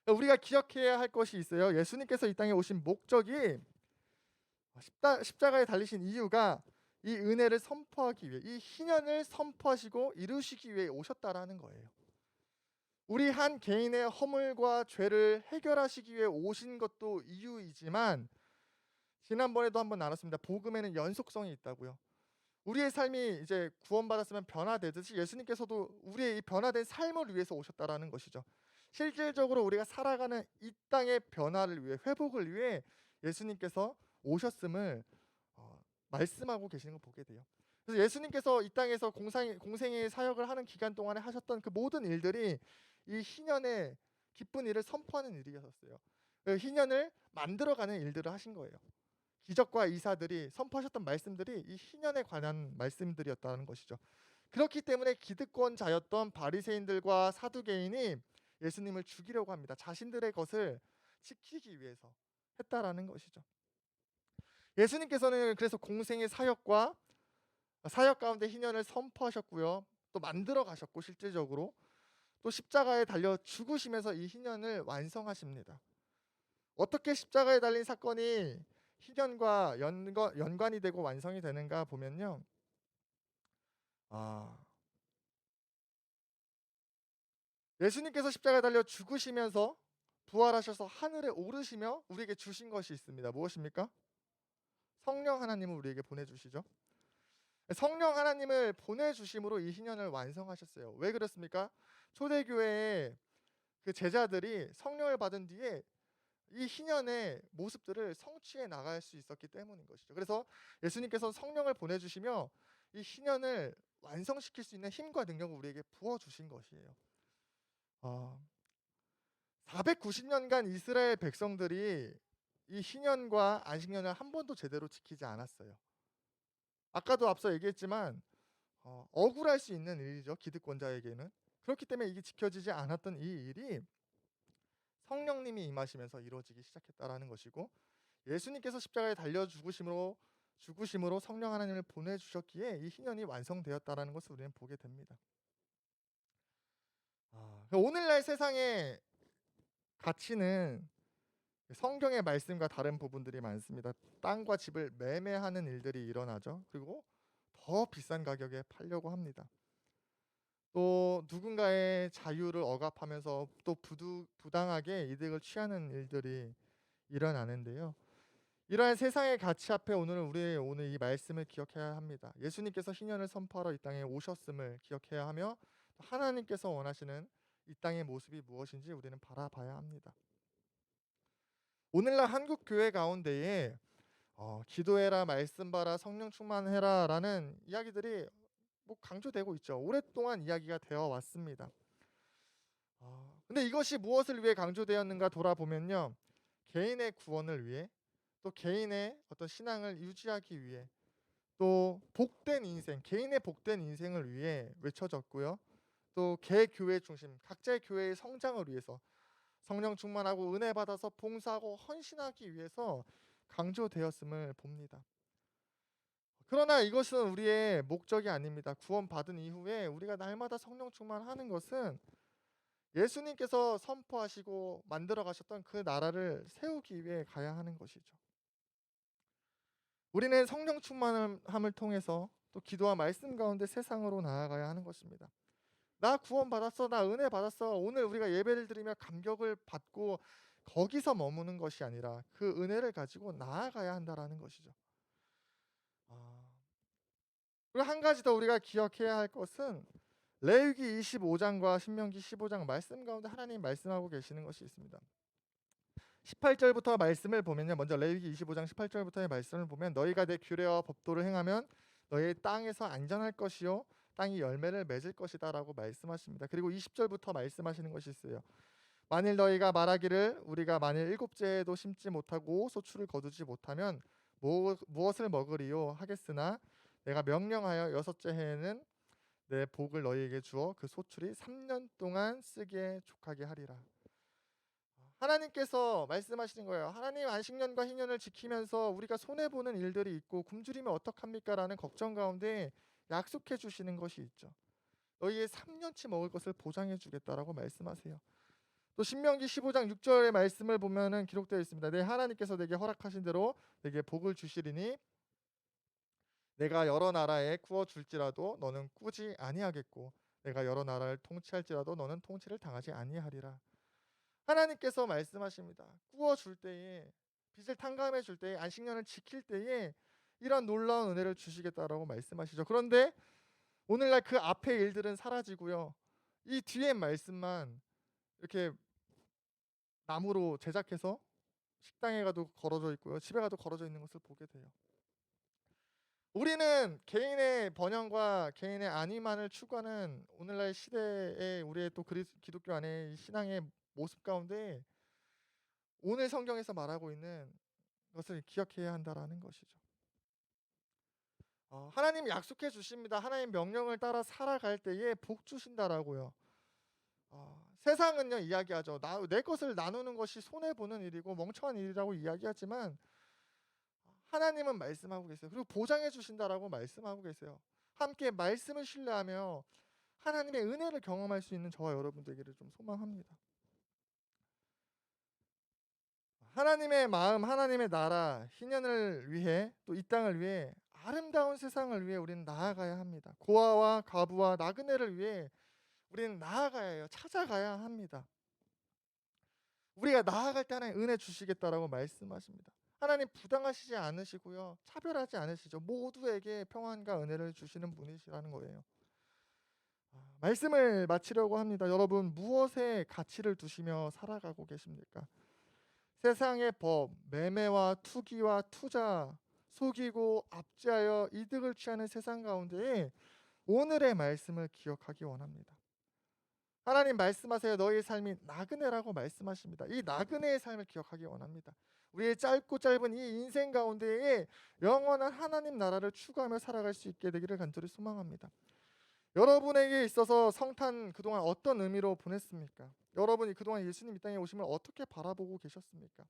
우리가 기억해야 할 것이 있어요. 예수님께서 이 땅에 오신 목적이 십자가에 달리신 이유가 이 은혜를 선포하기 위해 이 희년을 선포하시고 이루시기 위해 오셨다라는 거예요. 우리 한 개인의 허물과 죄를 해결하시기 위해 오신 것도 이유이지만 지난번에도 한번 나눴습니다. 복음에는 연속성이 있다고요. 우리의 삶이 이제 구원받았으면 변화되듯이 예수님께서도 우리의 이 변화된 삶을 위해서 오셨다라는 것이죠. 실질적으로 우리가 살아가는 이 땅의 변화를 위해 회복을 위해 예수님께서 오셨음을 말씀하고 계시는 걸 보게 돼요. 그래서 예수님께서 이 땅에서 공생의 사역을 하는 기간 동안에 하셨던 그 모든 일들이 이 희년의 기쁜 일을 선포하는 일이었어요. 그 희년을 만들어가는 일들을 하신 거예요. 기적과 이사들이 선포하셨던 말씀들이 이 희년에 관한 말씀들이었다는 것이죠. 그렇기 때문에 기득권자였던 바리새인들과 사두개인이 예수님을 죽이려고 합니다. 자신들의 것을 지키기 위해서 했다라는 것이죠. 예수님께서는 그래서 공생의 사역과 사역 가운데 희년을 선포하셨고요. 또 만들어 가셨고 실질적으로 또 십자가에 달려 죽으시면서 이 희년을 완성하십니다. 어떻게 십자가에 달린 사건이 희년과 연관이 되고 완성이 되는가 보면요. 예수님께서 십자가에 달려 죽으시면서 부활하셔서 하늘에 오르시며 우리에게 주신 것이 있습니다. 무엇입니까? 성령 하나님을 우리에게 보내주시죠. 성령 하나님을 보내주심으로 이 희년을 완성하셨어요. 왜 그렇습니까? 초대교회의 그 제자들이 성령을 받은 뒤에 이 희년의 모습들을 성취해 나갈 수 있었기 때문인 것이죠. 그래서 예수님께서 성령을 보내주시며 이 희년을 완성시킬 수 있는 힘과 능력을 우리에게 부어주신 것이에요. 490년간 이스라엘 백성들이 이 희년과 안식년을 한 번도 제대로 지키지 않았어요. 아까도 앞서 얘기했지만 억울할 수 있는 일이죠. 기득권자에게는. 그렇기 때문에 이게 지켜지지 않았던 이 일이 성령님이 임하시면서 이루어지기 시작했다라는 것이고 예수님께서 십자가에 달려 죽으심으로 성령 하나님을 보내주셨기에 이 희년이 완성되었다라는 것을 우리는 보게 됩니다. 오늘날 세상의 가치는 성경의 말씀과 다른 부분들이 많습니다. 땅과 집을 매매하는 일들이 일어나죠. 그리고 더 비싼 가격에 팔려고 합니다. 또 누군가의 자유를 억압하면서 또 부당하게 이득을 취하는 일들이 일어나는데요. 이러한 세상의 가치 앞에 오늘 이 말씀을 기억해야 합니다. 예수님께서 희년을 선포하러 이 땅에 오셨음을 기억해야 하며 하나님께서 원하시는 이 땅의 모습이 무엇인지 우리는 바라봐야 합니다. 오늘날 한국 교회 가운데에 기도해라, 말씀 봐라, 성령 충만해라라는 이야기들이 강조되고 있죠. 오랫동안 이야기가 되어 왔습니다. 근데 이것이 무엇을 위해 강조되었는가 돌아보면요, 개인의 구원을 위해, 또 개인의 어떤 신앙을 유지하기 위해, 또 복된 인생, 개인의 복된 인생을 위해 외쳐졌고요. 또 개교회 중심, 각자의 교회의 성장을 위해서 성령 충만하고 은혜 받아서 봉사하고 헌신하기 위해서 강조되었음을 봅니다. 그러나 이것은 우리의 목적이 아닙니다. 구원받은 이후에 우리가 날마다 성령 충만하는 것은 예수님께서 선포하시고 만들어 가셨던 그 나라를 세우기 위해 가야 하는 것이죠. 우리는 성령 충만함을 통해서 또 기도와 말씀 가운데 세상으로 나아가야 하는 것입니다. 나 구원받았어, 나 은혜 받았어, 오늘 우리가 예배를 드리며 감격을 받고 거기서 머무는 것이 아니라 그 은혜를 가지고 나아가야 한다라는 것이죠. 그리고 한 가지 더 우리가 기억해야 할 것은 레위기 25장과 신명기 15장 말씀 가운데 하나님 말씀하고 계시는 것이 있습니다. 18절부터 말씀을 보면요, 먼저 레위기 25장 18절부터의 말씀을 보면 너희가 내 규례와 법도를 행하면 너희 땅에서 안전할 것이요 땅이 열매를 맺을 것이다 라고 말씀하십니다. 그리고 20절부터 말씀하시는 것이 있어요. 만일 너희가 말하기를 우리가 만일 일곱째 해에도 심지 못하고 소출을 거두지 못하면 무엇을 먹으리요 하겠으나 내가 명령하여 여섯째 해에는 내 복을 너희에게 주어 그 소출이 3년 동안 쓰기에 족하게 하리라. 하나님께서 말씀하시는 거예요. 하나님, 안식년과 희년을 지키면서 우리가 손해보는 일들이 있고 굶주리면 어떡합니까? 라는 걱정 가운데 약속해 주시는 것이 있죠. 너희의 3년치 먹을 것을 보장해 주겠다라고 말씀하세요. 또 신명기 15장 6절의 말씀을 보면은 기록되어 있습니다. 내 하나님께서 내게 허락하신 대로 내게 복을 주시리니 내가 여러 나라에 구워 줄지라도 너는 꾸지 아니하겠고 내가 여러 나라를 통치할지라도 너는 통치를 당하지 아니하리라. 하나님께서 말씀하십니다. 구워 줄 때에, 빚을 탕감해 줄 때에, 안식년을 지킬 때에 이런 놀라운 은혜를 주시겠다라고 말씀하시죠. 그런데 오늘날 그 앞의 일들은 사라지고요, 이 뒤에 말씀만 이렇게 나무로 제작해서 식당에 가도 걸어져 있고요, 집에 가도 걸어져 있는 것을 보게 돼요. 우리는 개인의 번영과 개인의 안위만을 추구하는 오늘날 시대에 우리의 또 기독교 안의 신앙의 모습 가운데 오늘 성경에서 말하고 있는 것을 기억해야 한다라는 것이죠. 하나님 약속해 주십니다. 하나님 명령을 따라 살아갈 때에 복 주신다라고요. 세상은요 이야기하죠. 내 것을 나누는 것이 손해 보는 일이고 멍청한 일이라고 이야기하지만 하나님은 말씀하고 계세요. 그리고 보장해 주신다라고 말씀하고 계세요. 함께 말씀을 신뢰하며 하나님의 은혜를 경험할 수 있는 저와 여러분 되기를 좀 소망합니다. 하나님의 마음, 하나님의 나라, 희년을 위해 또 이 땅을 위해 아름다운 세상을 위해 우리는 나아가야 합니다. 고아와 과부와 나그네를 위해 우리는 나아가야 해요. 찾아가야 합니다. 우리가 나아갈 때 하나님 은혜 주시겠다라고 말씀하십니다. 하나님 부당하시지 않으시고요, 차별하지 않으시죠. 모두에게 평안과 은혜를 주시는 분이시라는 거예요. 말씀을 마치려고 합니다. 여러분, 무엇에 가치를 두시며 살아가고 계십니까? 세상의 법, 매매와 투기와 투자, 속이고 압제하여 이득을 취하는 세상 가운데에 오늘의 말씀을 기억하기 원합니다. 하나님 말씀하세요. 너희의 삶이 나그네라고 말씀하십니다. 이 나그네의 삶을 기억하기 원합니다. 우리의 짧고 짧은 이 인생 가운데에 영원한 하나님 나라를 추구하며 살아갈 수 있게 되기를 간절히 소망합니다. 여러분에게 있어서 성탄 그동안 어떤 의미로 보냈습니까? 여러분이 그동안 예수님 이 땅에 오심을 어떻게 바라보고 계셨습니까?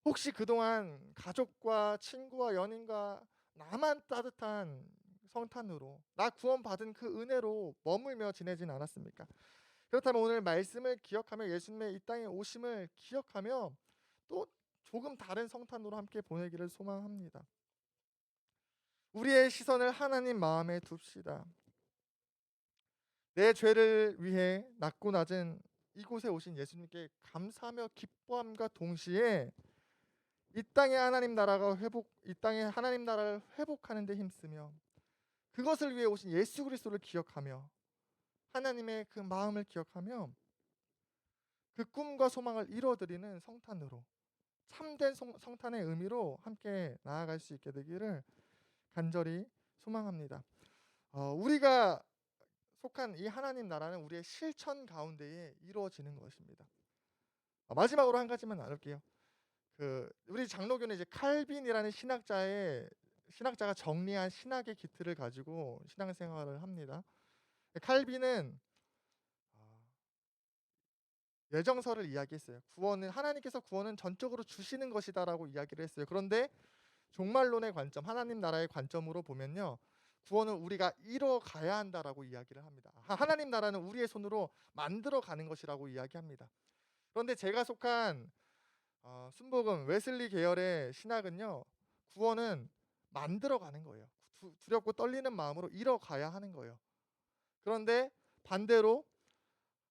혹시 그동안 가족과 친구와 연인과 나만 따뜻한 성탄으로, 나 구원받은 그 은혜로 머물며 지내진 않았습니까? 그렇다면 오늘 말씀을 기억하며 예수님의 이 땅에 오심을 기억하며 또 조금 다른 성탄으로 함께 보내기를 소망합니다. 우리의 시선을 하나님 마음에 둡시다. 내 죄를 위해 낮고 낮은 이곳에 오신 예수님께 감사하며 기뻐함과 동시에 이 땅의 하나님 나라를 회복하는 데 힘쓰며 그것을 위해 오신 예수 그리스도를 기억하며 하나님의 그 마음을 기억하며 그 꿈과 소망을 이루어드리는 성탄으로 참된 성탄의 의미로 함께 나아갈 수 있게 되기를 간절히 소망합니다. 우리가 속한 이 하나님 나라는 우리의 실천 가운데에 이루어지는 것입니다. 마지막으로 한 가지만 나눌게요. 우리 장로교는 이제 칼빈이라는 신학자가 정리한 신학의 기틀을 가지고 신앙생활을 합니다. 칼빈은 예정서를 이야기했어요. 하나님께서 구원은 전적으로 주시는 것이다라고 이야기를 했어요. 그런데 종말론의 관점, 하나님 나라의 관점으로 보면요, 구원은 우리가 이뤄가야 한다라고 이야기를 합니다. 하나님 나라는 우리의 손으로 만들어가는 것이라고 이야기합니다. 그런데 제가 속한 순복음 웨슬리 계열의 신학은요, 구원은 만들어가는 거예요. 두렵고 떨리는 마음으로 이뤄가야 하는 거예요. 그런데 반대로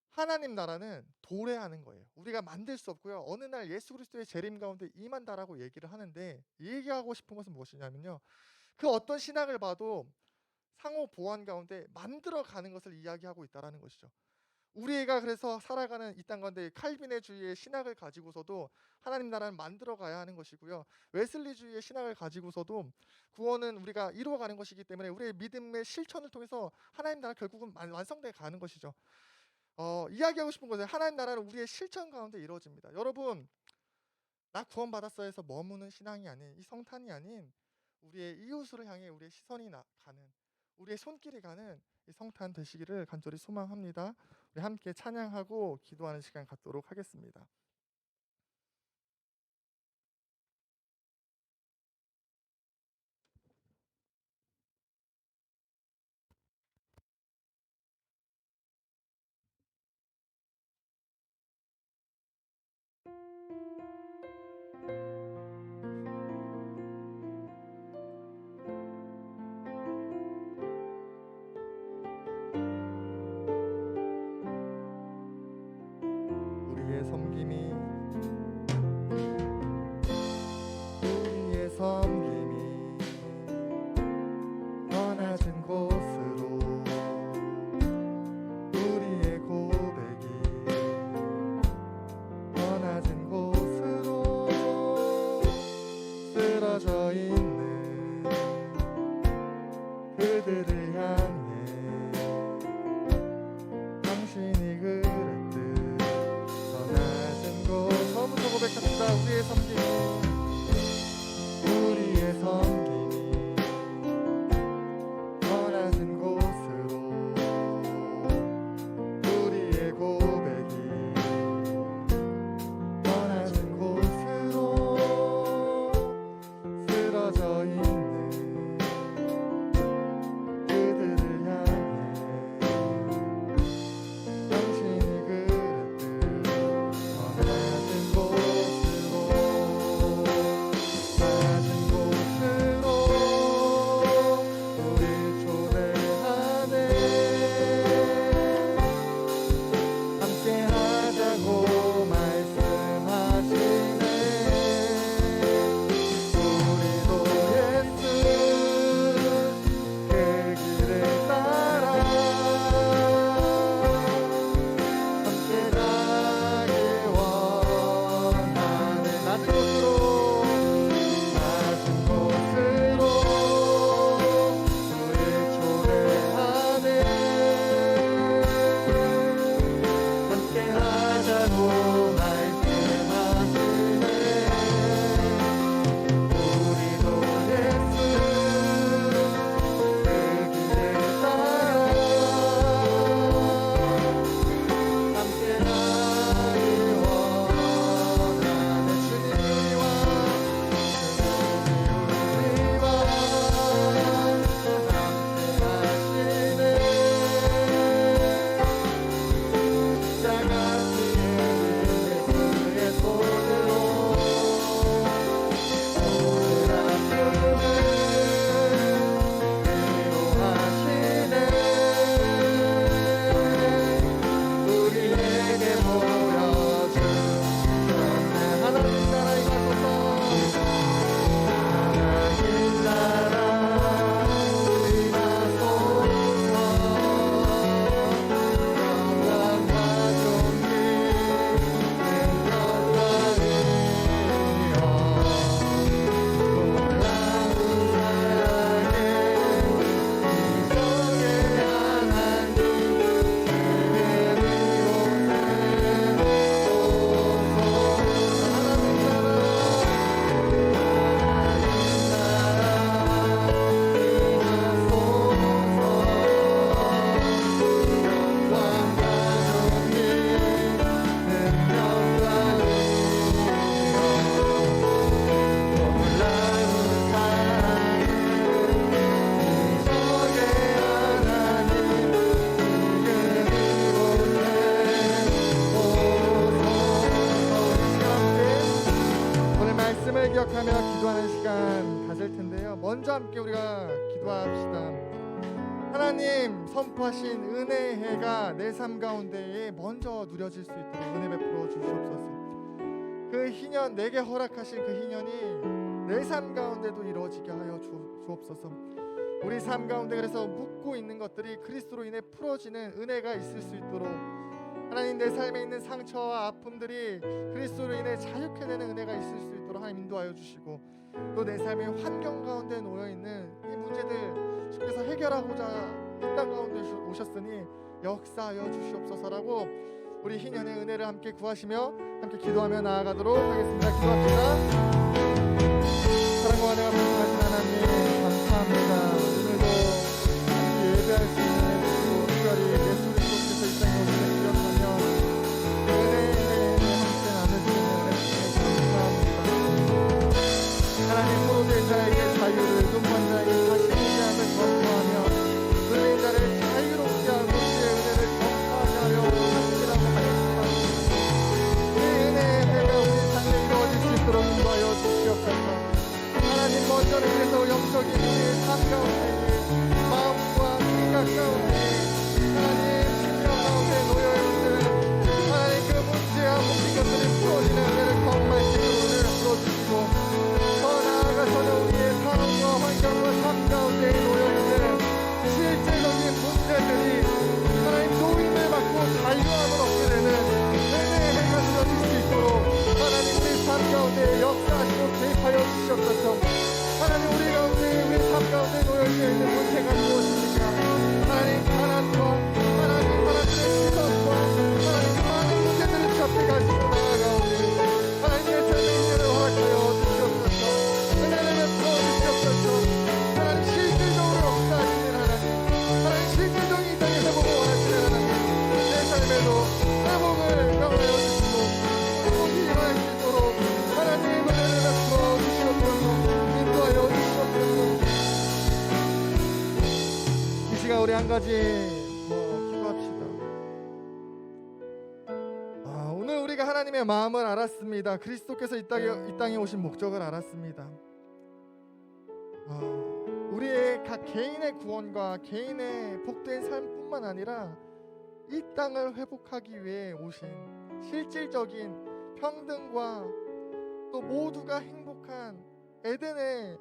하나님 나라는 도래하는 거예요. 우리가 만들 수 없고요. 어느 날 예수 그리스도의 재림 가운데 임한다라고 얘기를 하는데, 얘기하고 싶은 것은 무엇이냐면요, 그 어떤 신학을 봐도 상호 보완 가운데 만들어가는 것을 이야기하고 있다라는 것이죠. 우리가 그래서 살아가는 이 땅 가운데 칼빈의 주의의 신학을 가지고서도 하나님 나라는 만들어가야 하는 것이고요, 웨슬리 주의의 신학을 가지고서도 구원은 우리가 이루어가는 것이기 때문에 우리의 믿음의 실천을 통해서 하나님 나라 결국은 완성돼 가는 것이죠. 이야기하고 싶은 것은 하나님 나라는 우리의 실천 가운데 이루어집니다. 여러분, 나 구원받았어 해서 머무는 신앙이 아닌, 이 성탄이 아닌 우리의 이웃을 향해 우리의 시선이 가는, 우리의 손길이 가는 이 성탄 되시기를 간절히 소망합니다. 우리 함께 찬양하고 기도하는 시간 갖도록 하겠습니다. 우리의 섬김이 떠나진 곳으로, 우리의 고백이 떠나진 곳으로 쓰러져 있는 그들을 향해 당신이 그랬듯 떠나진 기억하며 기도하는 시간 가질 텐데요. 먼저 함께 우리가 기도합시다. 하나님 선포하신 은혜의 해가 내 삶 가운데에 먼저 누려질 수 있도록 은혜 베풀어 주시옵소서. 그 희년, 내게 허락하신 그 희년이 내 삶 가운데도 이루어지게 하여 주옵소서. 우리 삶 가운데 그래서 묻고 있는 것들이 그리스도로 인해 풀어지는 은혜가 있을 수 있도록, 하나님 내 삶에 있는 상처와 아픔들이 그리스도로 인해 자유케 되는 은혜가 있을 수 있도록 하나님 인도하여 주시고, 또 내 삶의 환경 가운데 놓여있는 이 문제들 주께서 해결하고자 이 땅 가운데 오셨으니 역사하여 주시옵소서라고 우리 희년의 은혜를 함께 구하시며 함께 기도하며 나아가도록 하겠습니다. 기도합시다. 사랑과 은혜가 풍성하신 하나님 감사합니다. 오늘도 함께 예배할 수 있는 특별히 예수 그리스도께서 이 땅에 오심을 기억하며 은혜의 함께 나눠주시는 은혜 감사합니다. 하나님 포로된 자에게 자유를, 눈먼 자에게 다시 보게 함을 전파하며 끌린 자를 자유롭게 하고 주의 은혜를 전파하게 하여 하시라고 하였습니다. 이 은혜의 배가 우리 삶에 이루어질 수 있도록 인도하여 주시옵소서. 하나님 먼저는 그래서 영적인 우리의 삶 가운데 마음과 생각 가운데 하나님 심령 가운데 놓여있는 하나님 그 문제와 묶인 것들이 풀어지는 은혜를 경험하시고 은혜를 풀어주시고, 더 나아가서는 우리의 삶과 환경과 삶 가운데 놓여있는 실제적인 문제들이 하나님 도움을 받고 자유함을 얻게 되는 은혜의 해가 주어질 수 있도록 하나님 우리 삶 가운데 역사하시고 개입하여 주시옵소서. 하나님 우리 가운데 우리 삶 가운데 놓여있는 문제가 무엇입니까? 하나님 하나님과 하나님들의 시선과 하나님 그 많은 문제들을 주 앞에 가지고 나아가오니 하나님 내 삶의 인연을 허락하여 주시옵소서. 은혜를 베풀어 주시옵소서. 하나님 실질적으로 역사하시는 하나님, 하나님 실질적인 이 땅의 회복을 원하시는 하나님, 내 삶에도 회복을 명하여 주시고 회복이 일어날 수 있도록 하나님 은혜를 베풀어 주시옵소서. 인도하여 주시옵소서. 이 시간 우리 한 가지 기도합시다. 오늘 우리가 하나님의 마음을 알았습니다. 그리스도께서 이 땅에 오신 목적을 알았습니다. 우리의 각 개인의 구원과 개인의 복된 삶뿐만 아니라 이 땅을 회복하기 위해 오신 실질적인 평등과 또 모두가 행복한 에덴의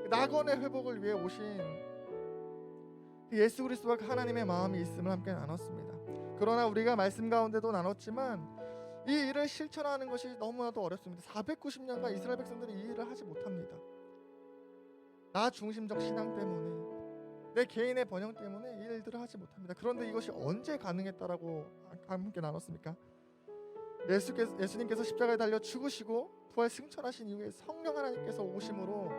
낙원의 회복을 위해 오신 예수 그리스도와 하나님의 마음이 있음을 함께 나눴습니다. 그러나 우리가 말씀 가운데도 나눴지만 이 일을 실천하는 것이 너무나도 어렵습니다. 490년간 이스라엘 백성들이 이 일을 하지 못합니다. 나 중심적 신앙 때문에, 내 개인의 번영 때문에 이 일들을 하지 못합니다. 그런데 이것이 언제 가능했다라고 함께 나눴습니까? 예수님께서 십자가에 달려 죽으시고 부활 승천하신 이후에 성령 하나님께서 오심으로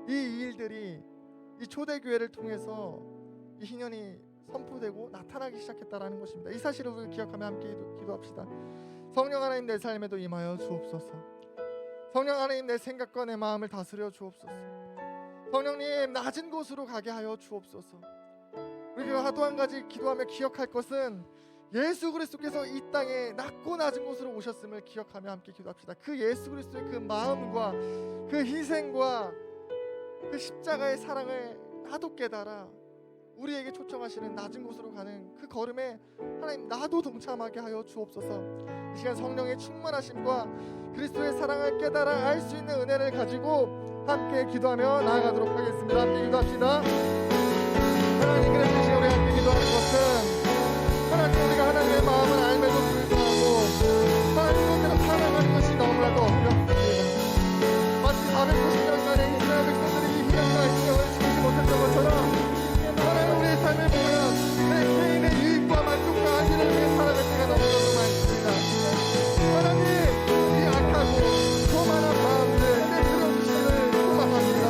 이 일들이 이 초대교회를 통해서 이 희년이 선포되고 나타나기 시작했다라는 것입니다. 이 사실을 우리 기억하며 함께 기도합시다. 성령 하나님 내 삶에도 임하여 주옵소서. 성령 하나님 내 생각과 내 마음을 다스려 주옵소서. 성령님 낮은 곳으로 가게 하여 주옵소서. 우리가 또 한 가지 기도하며 기억할 것은 예수 그리스도께서 이 땅에 낮고 낮은 곳으로 오셨음을 기억하며 함께 기도합시다. 그 예수 그리스도의 그 마음과 그 희생과 그 십자가의 사랑을 나도 깨달아 우리에게 초청하시는 낮은 곳으로 가는 그 걸음에 하나님 나도 동참하게 하여 주옵소서. 이 시간 성령의 충만하심과 그리스도의 사랑을 깨달아 알 수 있는 은혜를 가지고 함께 기도하며 나아가도록 하겠습니다. 함께 기도합시다. 하나님, 그래서 이 시간 우리 함께 기도하는 것은 하나님 우리가 하나님의 마음을 알면서 불구하고 하나님께로 살아가는 것이 너무나도 어렵습니다. 마치 490년간의 이스라엘 백성들이 이 희망과 인정을 지키지 못했던 것처럼 하나님 우리의 삶을 보면 내 개인의 유익과 만족과 안위를 위해 살아갈 때가 너무나도 많습니다. 하나님 이 악하고 교만한 마음들 내버려주시기를 소망합니다.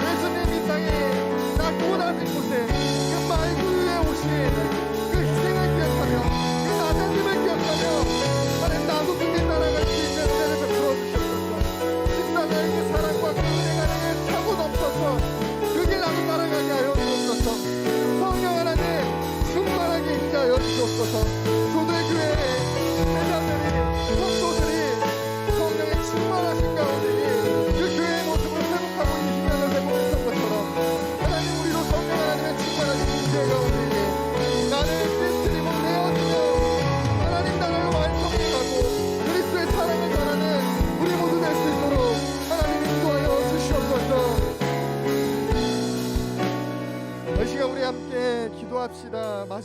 예수님 이 땅에 낮고 낮은 곳에 그 말 위에 오신 그 희생을 기억하며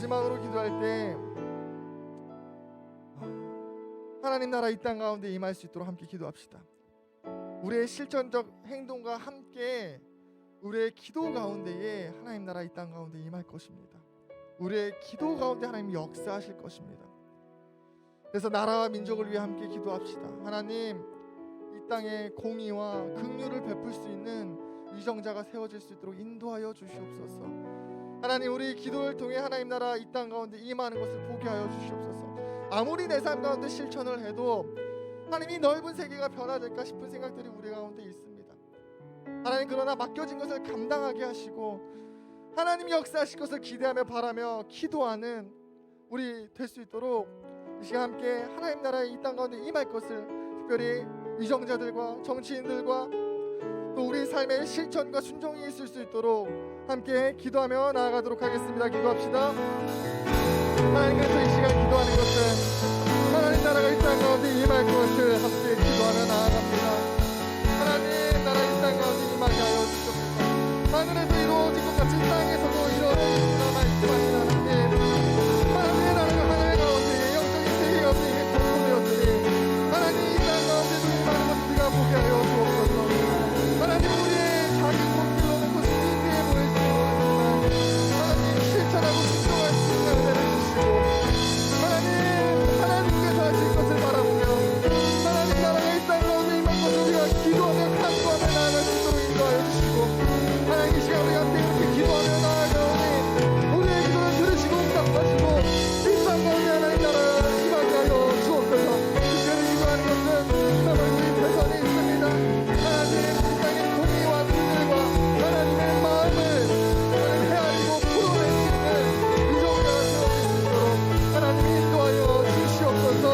마지막으로 기도할 때 하나님 나라 이 땅 가운데 임할 수 있도록 함께 기도합시다. 우리의 실천적 행동과 함께 우리의 기도 가운데에 하나님 나라 이 땅 가운데 임할 것입니다. 우리의 기도 가운데 하나님 역사하실 것입니다. 그래서 나라와 민족을 위해 함께 기도합시다. 하나님, 이 땅에 공의와 긍휼을 베풀 수 있는 위정자가 세워질 수 있도록 인도하여 주시옵소서. 하나님, 우리 기도를 통해 하나님 나라 이 땅 가운데 임하는 것을 보게 하여 주시옵소서. 아무리 내 삶 가운데 실천을 해도 하나님, 이 넓은 세계가 변화될까 싶은 생각들이 우리 가운데 있습니다. 하나님, 그러나 맡겨진 것을 감당하게 하시고 하나님 역사하실 것을 기대하며 바라며 기도하는 우리 될 수 있도록 이 시간 함께 하나님 나라의 이 땅 가운데 임할 것을 특별히 위정자들과 정치인들과 또 우리 삶의 실천과 순종이 있을 수 있도록 함께 기도하며 나아가도록 하겠습니다. 기도합시다. 하나님, 그래서 이 시간 기도하는 것은 하나님 나라가 이 땅 가운데 임할 것을 함께 기도하며 나아갑니다. 하나님 나라 이 땅 가운데 임하게 하여 주시옵소서. 하늘에서 이루어진 것 같이 땅에서도 이루어지리라 말씀하신 하나님, 하나님의 나라가 하나의 가운데 영적인 세계 가운데 이미 공포되었으니 하나님 이 땅 가운데도 임하는 것을 우리가 보게 하여 주옵소서. 하나님, 우리의 작은 몸길로는 그것이 미비해 보일지도 모르지만 하나님 실천하고 순종할 수 있는 은혜를 주시고 하나님께서 하실 것을 바라보며 하나님 나라가 이 땅 가운데 임할 것을 우리가 기도하며 간구하며 나아갈 수 있도록 인도하여 주시고 하나님, 이 시간 우리가 함께 이렇게 기도하며 나아가오니 우리의 기도를 들으시고 응답하시고 이 땅 가운데 하나님 나라가 임하게 하여 주옵소서. 특별히 기도하는 것은 정말 우리 대선이 있습니다. 하나님, 이 땅의 공의와 긍휼과 하나님의 마음을 헤아리고 풀어낼 수 있는 위정자가 세워질 수 있도록 하나님이 인도하여 주시옵소서.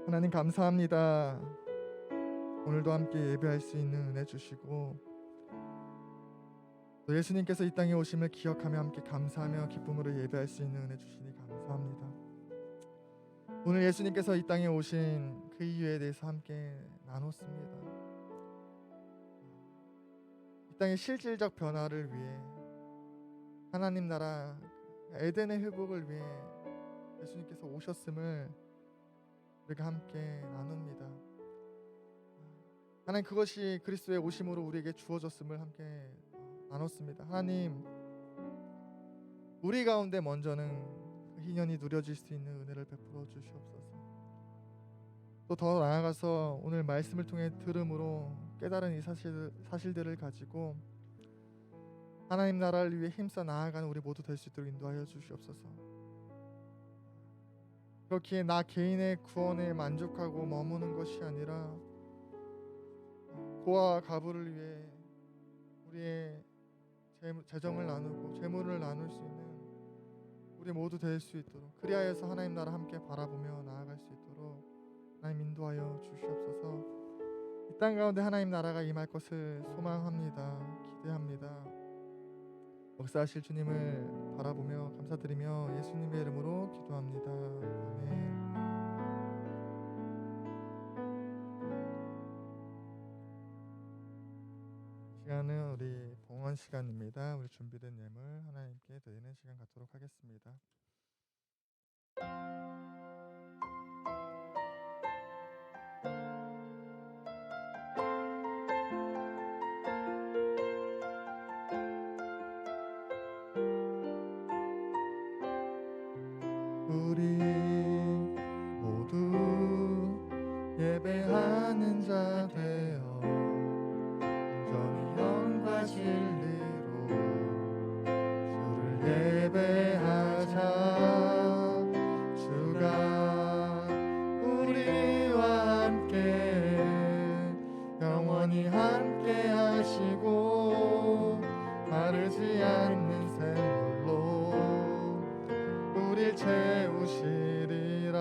하나님, 감사합니다. 오늘도 함께 예배할 수 있는 은혜 주시고 또 예수님께서 이 땅에 오심을 기억하며 함께 감사하며 기쁨으로 예배할 수 있는 은혜 주시니 감사합니다. 오늘 예수님께서 이 땅에 오신 그 이유에 대해서 함께 나눴습니다. 이 땅의 실질적 변화를 위해 하나님 나라 에덴의 회복을 위해 예수님께서 오셨음을 우리가 함께 나눕니다. 하나님, 그것이 그리스도의 오심으로 우리에게 주어졌음을 함께 나눴습니다. 하나님, 우리 가운데 먼저는 그 희년이 누려질 수 있는 은혜를 베풀어 주시옵소서. 또 더 나아가서 오늘 말씀을 통해 들음으로 깨달은 이 사실들을 가지고 하나님 나라를 위해 힘써 나아가는 우리 모두 될 수 있도록 인도하여 주시옵소서. 그렇기에 나 개인의 구원에 만족하고 머무는 것이 아니라 고아와 가부를 위해 우리의 재정을 나누고 재물을 나눌 수 있는 우리 모두 될 수 있도록, 그리하여서 하나님 나라 함께 바라보며 나아갈 수 있도록 하나님 인도하여 주시옵소서. 이 땅 가운데 하나님 나라가 임할 것을 소망합니다. 기대합니다. 역사하실 주님을 바라보며 감사드리며 예수님의 이름으로 기도합니다. 아멘. 시간은 우리 봉헌 시간입니다. 우리 준비된 예물 하나님께 드리는 시간 갖도록 하겠습니다. 우리 모두 예배하는 자 되어 온전히 영과 진리로 주를 예배하자. 주가 우리와 함께 영원히 함께 하시고 마르지 않는 샘물로 우릴 채우시리라.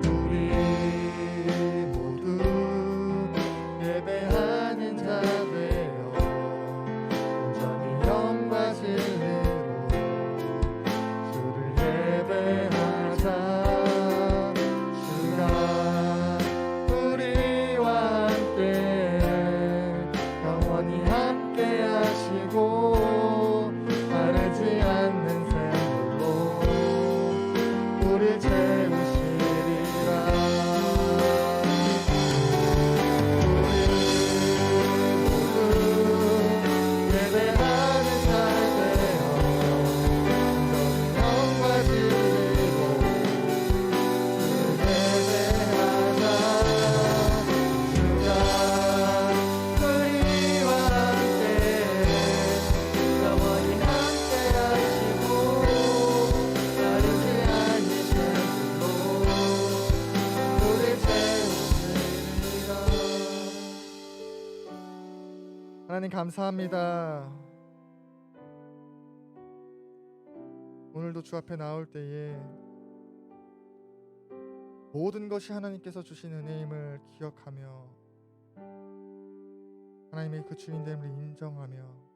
우리 모두 예배하는 하나님 감사합니다. 오늘도 주 앞에 나올 때에 모든 것이 하나님께서 주신 은혜임을 기억하며 하나님의 그 주인됨을 인정하며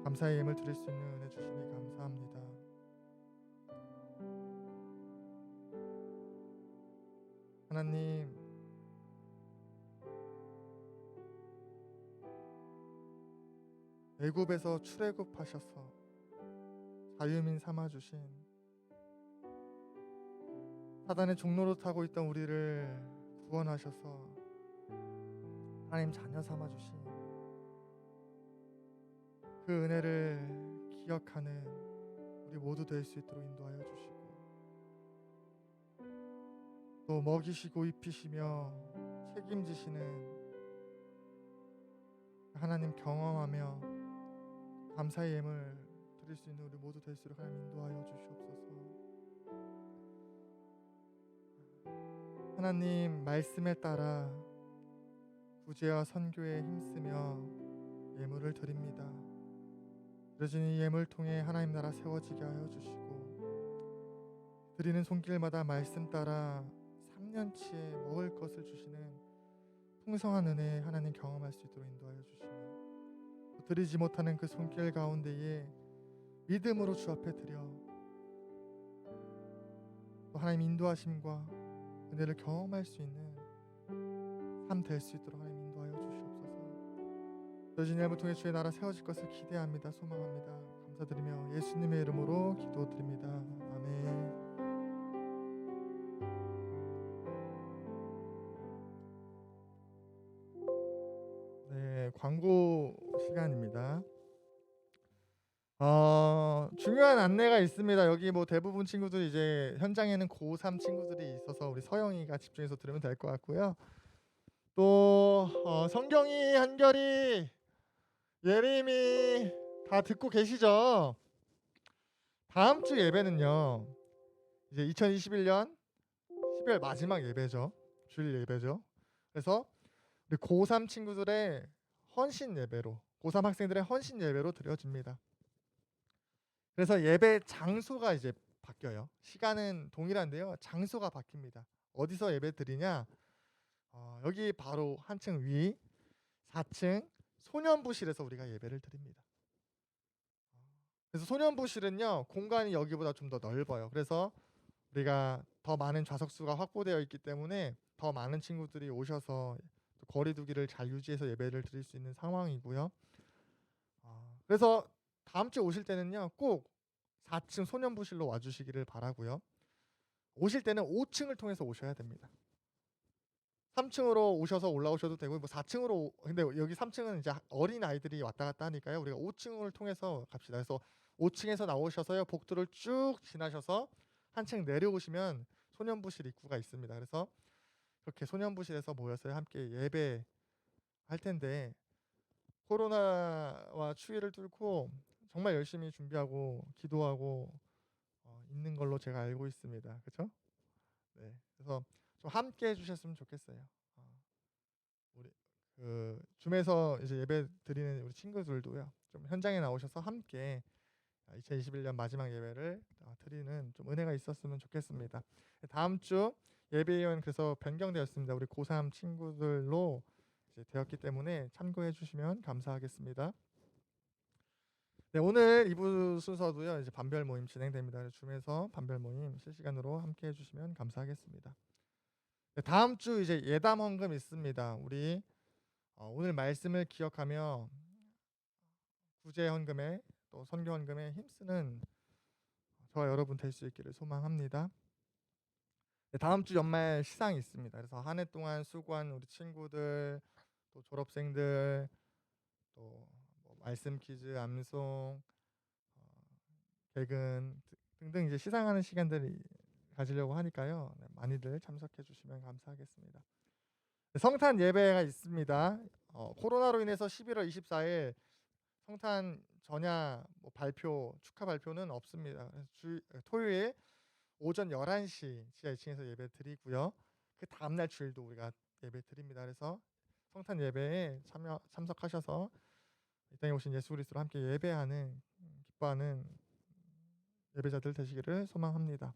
감사의 예물 드릴 수 있는 은혜 주시니 감사합니다. 하나님, 애굽에서 출애굽하셔서 자유민 삼아 주신 사단의 종로로 타고 있던 우리를 구원하셔서 하나님 자녀 삼아 주신 그 은혜를 기억하는 우리 모두 될 수 있도록 인도하여 주시고 또 먹이시고 입히시며 책임지시는 하나님 경험하며 감사의 예물 드릴 수 있는 우리 모두 될수록 하나님 인도하여 주시옵소서. 하나님 말씀에 따라 구제와 선교에 힘쓰며 예물을 드립니다. 그러신 이 예물 통해 하나님 나라 세워지게 하여 주시고 드리는 손길마다 말씀 따라 3년치에 먹을 것을 주시는 풍성한 은혜 하나님 경험할 수 있도록 인도하여 주시며 또 드리지 못하는 그 손길 가운데에 믿음으로 주 앞에 드려 또 하나님 인도하심과 은혜를 경험할 수 있는 삶 될 수 있도록 하나님 인도하여 주시옵소서. 저희 예물 통해 주의 나라 세워질 것을 기대합니다. 소망합니다. 감사드리며 예수님의 이름으로 기도드립니다. 아멘. 네, 광고 시간입니다. 중요한 안내가 있습니다. 여기 뭐 대부분 친구들 이제 현장에는 고3 친구들이 있어서 우리 서영이가 집중해서 들으면 될 것 같고요. 또 성경이, 한결이, 예림이 다 듣고 계시죠? 다음 주 예배는요. 이제 2021년 12월 마지막 예배죠. 주일 예배죠. 그래서 우리 고3 친구들의 헌신 예배로, 고3 학생들의 헌신 예배로 드려집니다. 그래서 예배 장소가 이제 바뀌어요. 시간은 동일한데요. 장소가 바뀝니다. 어디서 예배 드리냐? 여기 바로 한층 위 4층 소년부실에서 우리가 예배를 드립니다. 그래서 소년부실은요. 공간이 여기보다 좀 더 넓어요. 그래서 우리가 더 많은 좌석수가 확보되어 있기 때문에 더 많은 친구들이 오셔서 거리 두기를 잘 유지해서 예배를 드릴 수 있는 상황이고요. 그래서 다음 주에 오실 때는요. 꼭 4층 소년부실로 와주시기를 바라고요. 오실 때는 5층을 통해서 오셔야 됩니다. 3층으로 오셔서 올라오셔도 되고 뭐 4층으로 근데 여기 3층은 이제 어린 아이들이 왔다 갔다 하니까요. 우리가 5층을 통해서 갑시다. 그래서 5층에서 나오셔서요. 복도를 쭉 지나셔서 한층 내려오시면 소년부실 입구가 있습니다. 그래서 그렇게 소년부실에서 모여서 함께 예배할 텐데 코로나와 추위를 뚫고 정말 열심히 준비하고 기도하고 있는 걸로 제가 알고 있습니다. 그렇죠? 네. 그래서 좀 함께 해주셨으면 좋겠어요. 우리 그 줌에서 이제 예배 드리는 우리 친구들도요. 좀 현장에 나오셔서 함께 2021년 마지막 예배를 드리는 좀 은혜가 있었으면 좋겠습니다. 다음 주 예배위원 그래서 변경되었습니다. 우리 고3 친구들로 이제 되었기 때문에 참고해 주시면 감사하겠습니다. 네, 오늘 2부 순서도요. 이제 반별 모임 진행됩니다. 줌에서 반별 모임 실시간으로 함께 해주시면 감사하겠습니다. 네, 다음 주 이제 예담 헌금 있습니다. 우리 오늘 말씀을 기억하며 구제 헌금에 또 선교 헌금에 힘쓰는 저와 여러분 될 수 있기를 소망합니다. 네, 다음 주 연말 시상이 있습니다. 그래서 한 해 동안 수고한 우리 친구들, 또 졸업생들, 또 뭐 말씀 퀴즈, 암송, 개근 등등 이제 시상하는 시간들을 가지려고 하니까요. 네, 많이들 참석해 주시면 감사하겠습니다. 네, 성탄 예배가 있습니다. 코로나로 인해서 11월 24일 성탄 전야 뭐 발표 축하 발표는 없습니다. 토요일 오전 11시 지하 2층에서 예배 드리고요. 그 다음 날 주일도 우리가 예배 드립니다. 그래서 성탄 예배에 참석하셔서 이 땅에 오신 예수 그리스도로 함께 예배하는 기뻐하는 예배자들 되시기를 소망합니다.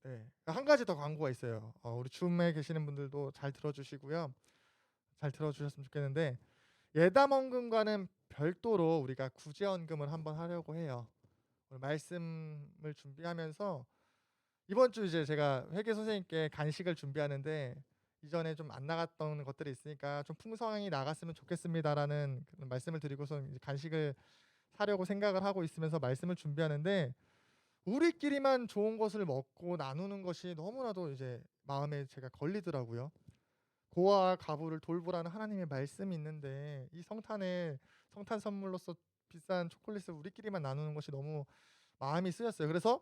네. 한 가지 더 광고가 있어요. 우리 줌에 계시는 분들도 잘 들어주시고요. 잘 들어주셨으면 좋겠는데 예담원금과는 별도로 우리가 구제원금을 한번 하려고 해요. 오늘 말씀을 준비하면서 이번 주 이제 제가 회계 선생님께 간식을 준비하는데 이전에 좀 안 나갔던 것들이 있으니까 좀 풍성하게 나갔으면 좋겠습니다라는 그런 말씀을 드리고서 이제 간식을 사려고 생각을 하고 있으면서 말씀을 준비하는데 우리끼리만 좋은 것을 먹고 나누는 것이 너무나도 이제 마음에 제가 걸리더라고요. 고아와 가부를 돌보라는 하나님의 말씀이 있는데 이 성탄에 성탄 선물로서 비싼 초콜릿을 우리끼리만 나누는 것이 너무 마음이 쓰였어요. 그래서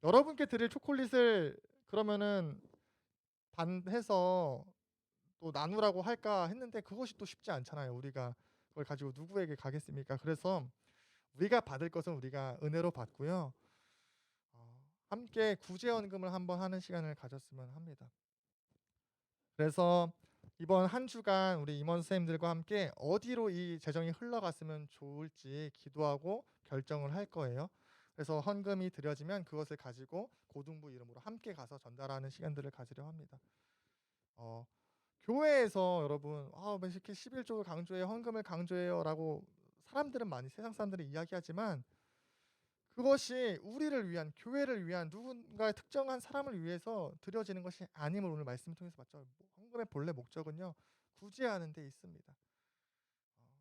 여러분께 드릴 초콜릿을 그러면은 반해서 또 나누라고 할까 했는데 그것이 또 쉽지 않잖아요. 우리가 그걸 가지고 누구에게 가겠습니까? 그래서 우리가 받을 것은 우리가 은혜로 받고요. 함께 구제원금을 한번 하는 시간을 가졌으면 합니다. 그래서 이번 한 주간 우리 임원 선생님들과 함께 어디로 이 재정이 흘러갔으면 좋을지 기도하고 결정을 할 거예요. 그래서 헌금이 드려지면 그것을 가지고 고등부 이름으로 함께 가서 전달하는 시간들을 가지려 합니다. 교회에서 여러분 왜 이렇게 11조를 강조해요, 헌금을 강조해요 라고 사람들은 많이 세상 사람들이 이야기하지만 그것이 우리를 위한, 교회를 위한, 누군가의 특정한 사람을 위해서 드려지는 것이 아님을 오늘 말씀을 통해서 봤죠. 헌금의 본래 목적은요, 구제하는 데 있습니다.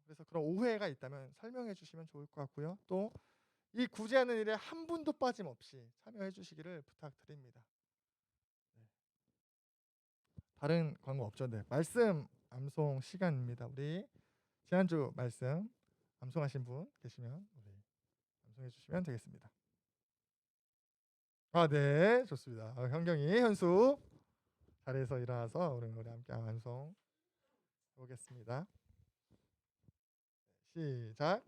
그래서 그런 오해가 있다면 설명해 주시면 좋을 것 같고요. 또 이 구제하는 일에 한 분도 빠짐없이 참여해 주시기를 부탁드립니다. 네. 다른 광고 없죠? 네. 말씀 암송 시간입니다. 우리 지난주 말씀 암송하신 분 계시면 우리 암송해 주시면 되겠습니다. 네, 좋습니다. 현경이, 현수 자리에서 일어나서 우리 함께 암송 보겠습니다. 시작.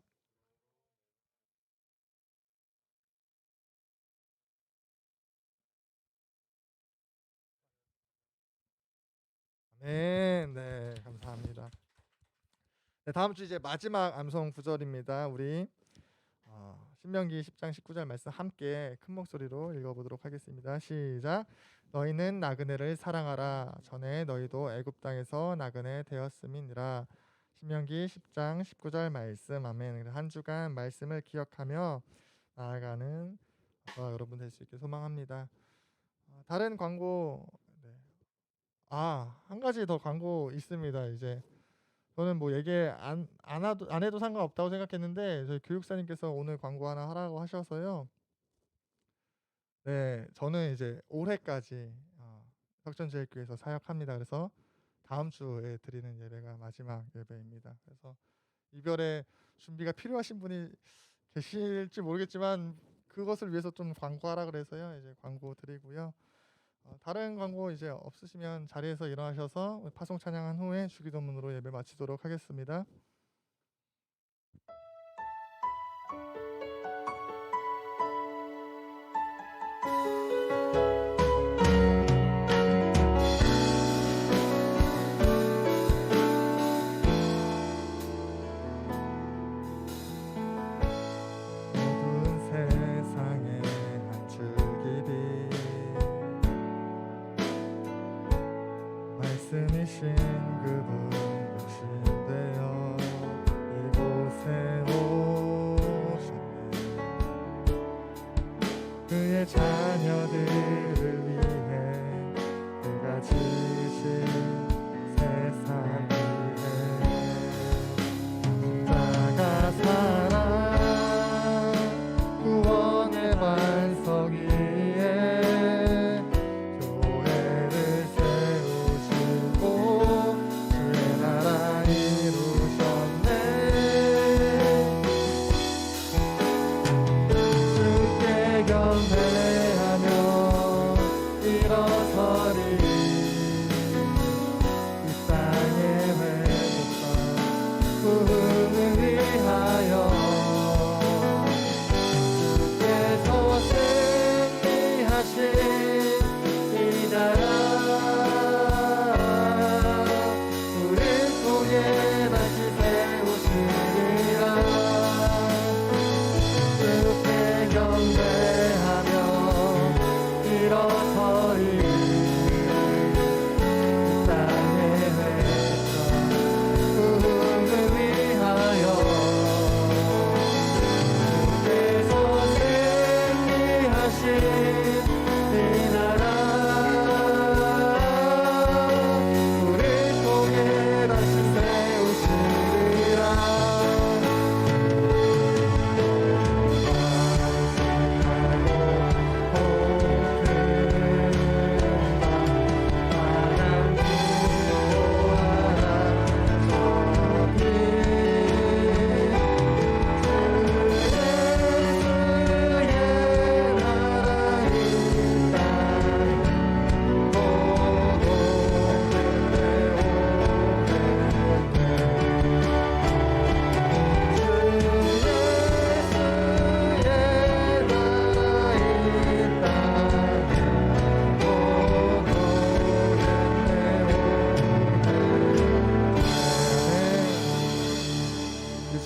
네, 감사합니다. 네, 다음 주 이제 마지막 암송 구절입니다. 우리 신명기 10장 19절 말씀 함께 큰 목소리로 읽어보도록 하겠습니다. 시작. 너희는 나그네를 사랑하라. 전에 너희도 애굽 땅에서 나그네 되었음이니라. 신명기 10장 19절 말씀. 아멘. 한 주간 말씀을 기억하며 나아가는 여러분 될 수 있게 소망합니다. 다른 광고, 한 가지 더 광고 있습니다. 이제 저는 뭐 얘기 안 해도 상관없다고 생각했는데 저희 교육사님께서 오늘 광고 하나 하라고 하셔서요. 네, 저는 이제 올해까지 혁전제일교회에서 사역합니다. 그래서 다음 주에 드리는 예배가 마지막 예배입니다. 그래서 이별의 준비가 필요하신 분이 계실지 모르겠지만 그것을 위해서 좀 광고하라 그래서요. 이제 광고 드리고요. 다른 광고 이제 없으시면 자리에서 일어나셔서 파송 찬양한 후에 주기도문으로 예배 마치도록 하겠습니다. 말씀이신 그분 오신대요. 이곳에 오셨네. 그의 자녀들을 위해 그가 지으신 세상 위에 십자가 사랑 구원의 반석 위에 교회를 세우시고 주의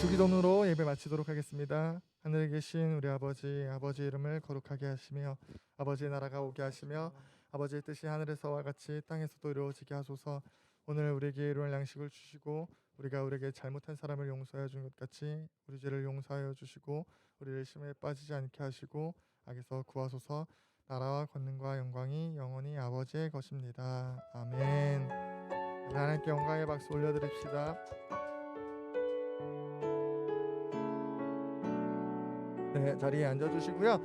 주기도문으로 예배 마치도록 하겠습니다. 하늘에 계신 우리 아버지 이름을 거룩하게 하시며 아버지의 나라가 오게 하시며 아버지의 뜻이 하늘에서와 같이 땅에서도 이루어지게 하소서. 오늘 우리에게 일용할 양식을 주시고 우리가 우리에게 잘못한 사람을 용서하여 준 것 같이 우리 죄를 용서하여 주시고 우리를 시험에 빠지지 않게 하시고 악에서 구하소서. 나라와 권능과 영광이 영원히 아버지의 것입니다. 아멘. 하나님께 영광의 박수 올려드립시다. 네, 자리에 앉아주시고요.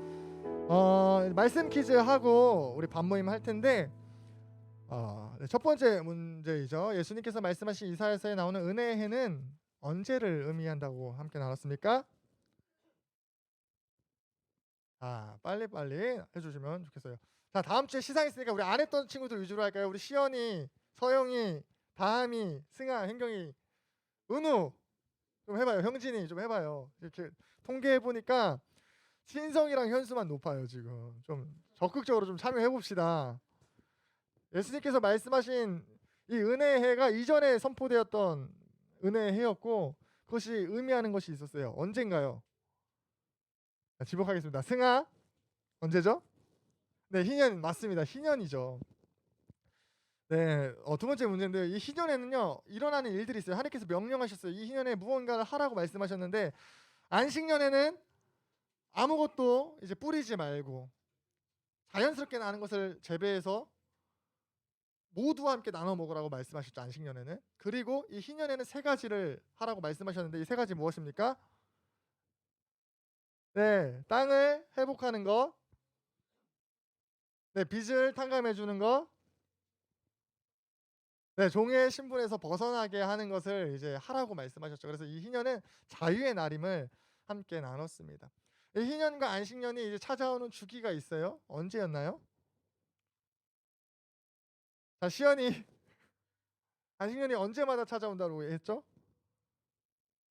말씀 퀴즈 하고 우리 반모임 할 텐데 네, 첫 번째 문제이죠. 예수님께서 말씀하신 이사야서에 나오는 은혜의 해는 언제를 의미한다고 함께 나눴습니까? 빨리 해주시면 좋겠어요. 자, 다음 주에 시상 있으니까 우리 안 했던 친구들 위주로 할까요? 우리 시연이, 서영이, 다함이, 승아, hen경이, 은우 좀 해봐요. 형진이 좀 해봐요. 이렇게 통계해 보니까 신성이랑 현수만 높아요. 지금 좀 적극적으로 좀 참여해 봅시다. 예수님께서 말씀하신 이 은혜의 해가 이전에 선포되었던 은혜의 해였고 그것이 의미하는 것이 있었어요. 언젠가요? 지목하겠습니다. 승아 언제죠? 네, 희년 맞습니다. 희년이죠. 네, 두 번째 문제인데요. 이 희년에는요 일어나는 일들이 있어요. 하나님께서 명령하셨어요. 이 희년에 무언가를 하라고 말씀하셨는데 안식년에는 아무것도 이제 뿌리지 말고 자연스럽게 나는 것을 재배해서 모두와 함께 나눠 먹으라고 말씀하셨죠. 안식년에는. 그리고 이 희년에는 세 가지를 하라고 말씀하셨는데 이 세 가지 무엇입니까? 네, 땅을 회복하는 거, 네, 빚을 탕감해 주는 거, 네, 종의 신분에서 벗어나게 하는 것을 이제 하라고 말씀하셨죠. 그래서 이 희년은 자유의 날임을 함께 나눴습니다. 이 희년과 안식년이 이제 찾아오는 주기가 있어요. 언제였나요? 자, 시연이 안식년이 언제마다 찾아온다고 했죠?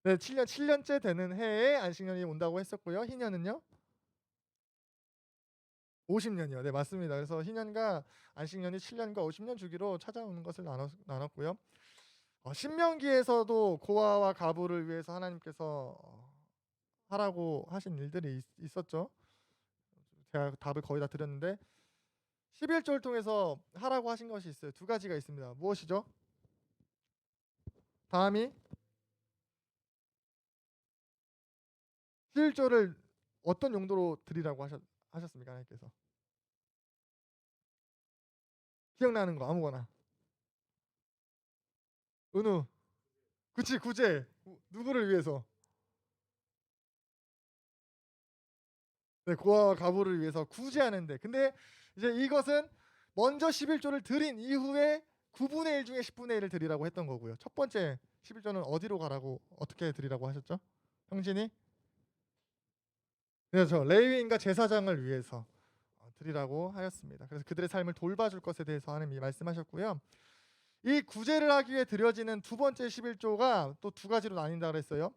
네, 7년째 되는 해에 안식년이 온다고 했었고요. 희년은요? 50년이요. 네, 맞습니다. 그래서 희년과 안식년이 7년과 50년 주기로 찾아오는 것을 나눴고요. 신명기에서도 고아와 가부를 위해서 하나님께서 하라고 하신 일들이 있었죠. 제가 답을 거의 다 드렸는데 11조를 통해서 하라고 하신 것이 있어요. 두 가지가 있습니다. 무엇이죠? 다음이 11조를 어떤 용도로 드리라고 하셨습니까? 하나님께서. 기억나는 거 아무거나. 은우. 그치, 구제. 누구를 위해서? 네, 고아와 가부를 위해서 구제하는데. 근데 이제 이것은 먼저 11조를 드린 이후에 9분의 1 중에 10분의 1을 드리라고 했던 거고요. 첫 번째 11조는 어디로 가라고 어떻게 드리라고 하셨죠? 형진이? 그렇죠. 레위인과 제사장을 위해서 드리라고 하였습니다. 그래서 그들의 삶을 돌봐줄 것에 대해서 하나님이 말씀하셨고요. 이 구제를 하기 위해 드려지는 두 번째 11조가 또 두 가지로 나뉜다 그랬어요.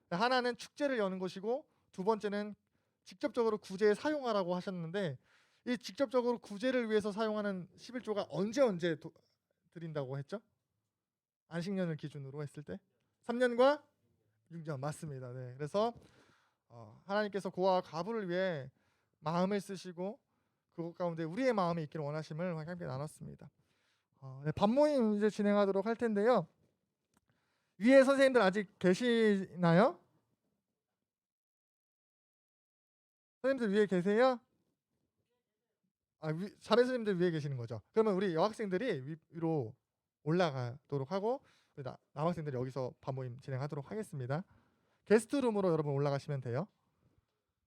하나는 축제를 여는 것이고 두 번째는 직접적으로 구제에 사용하라고 하셨는데 이 직접적으로 구제를 위해서 사용하는 11조가 언제 드린다고 했죠? 안식년을 기준으로 했을 때 3년과 6년 맞습니다. 네, 그래서 하나님께서 고아와 가부를 위해 마음을 쓰시고 그것 가운데 우리의 마음이 있기를 원하심을 함께 나눴습니다. 네, 반모임 이제 진행하도록 할 텐데요. 위에 선생님들 아직 계시나요? 선생님들 위에 계세요? 자매 선생님들 위에 계시는 거죠. 그러면 우리 여학생들이 위로 올라가도록 하고 남학생들이 여기서 반모임 진행하도록 하겠습니다. 게스트룸으로 여러분 올라가시면 돼요.